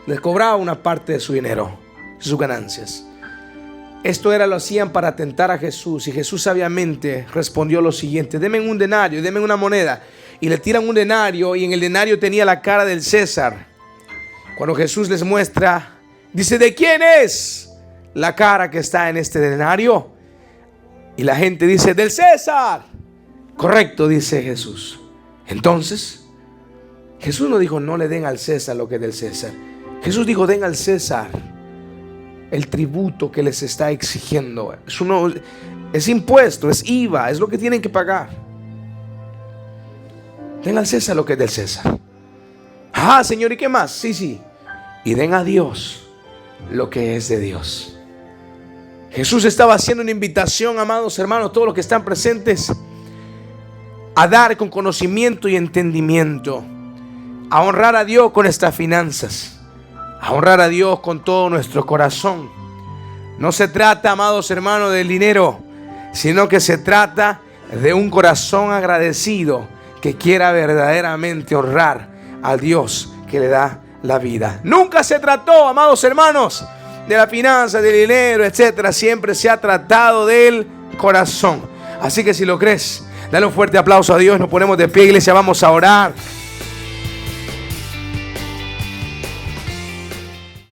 Les cobraba una parte de su dinero, sus ganancias. Esto lo hacían para tentar a Jesús. Y Jesús sabiamente respondió lo siguiente: denme un denario, denme una moneda. Y le tiran un denario, y en el denario tenía la cara del César. Cuando Jesús les muestra, dice: ¿de quién es la cara que está en este denario? Y la gente dice: del César. Correcto, dice Jesús. Entonces Jesús no dijo no le den al César lo que es del César. Jesús dijo den al César el tributo que les está exigiendo. Es impuesto, es IVA, es lo que tienen que pagar. Den al César lo que es del César. Ah, Señor, ¿y qué más? Sí. Y den a Dios lo que es de Dios. Jesús estaba haciendo una invitación, amados hermanos, todos los que están presentes, a dar con conocimiento y entendimiento, a honrar a Dios con estas finanzas, a honrar a Dios con todo nuestro corazón. No se trata, amados hermanos, del dinero, sino que se trata de un corazón agradecido que quiera verdaderamente honrar a Dios que le da la vida. Nunca se trató, amados hermanos, de la finanza, del dinero, etcétera. Siempre se ha tratado del corazón. Así que si lo crees, dale un fuerte aplauso a Dios. Nos ponemos de pie, iglesia, vamos a orar.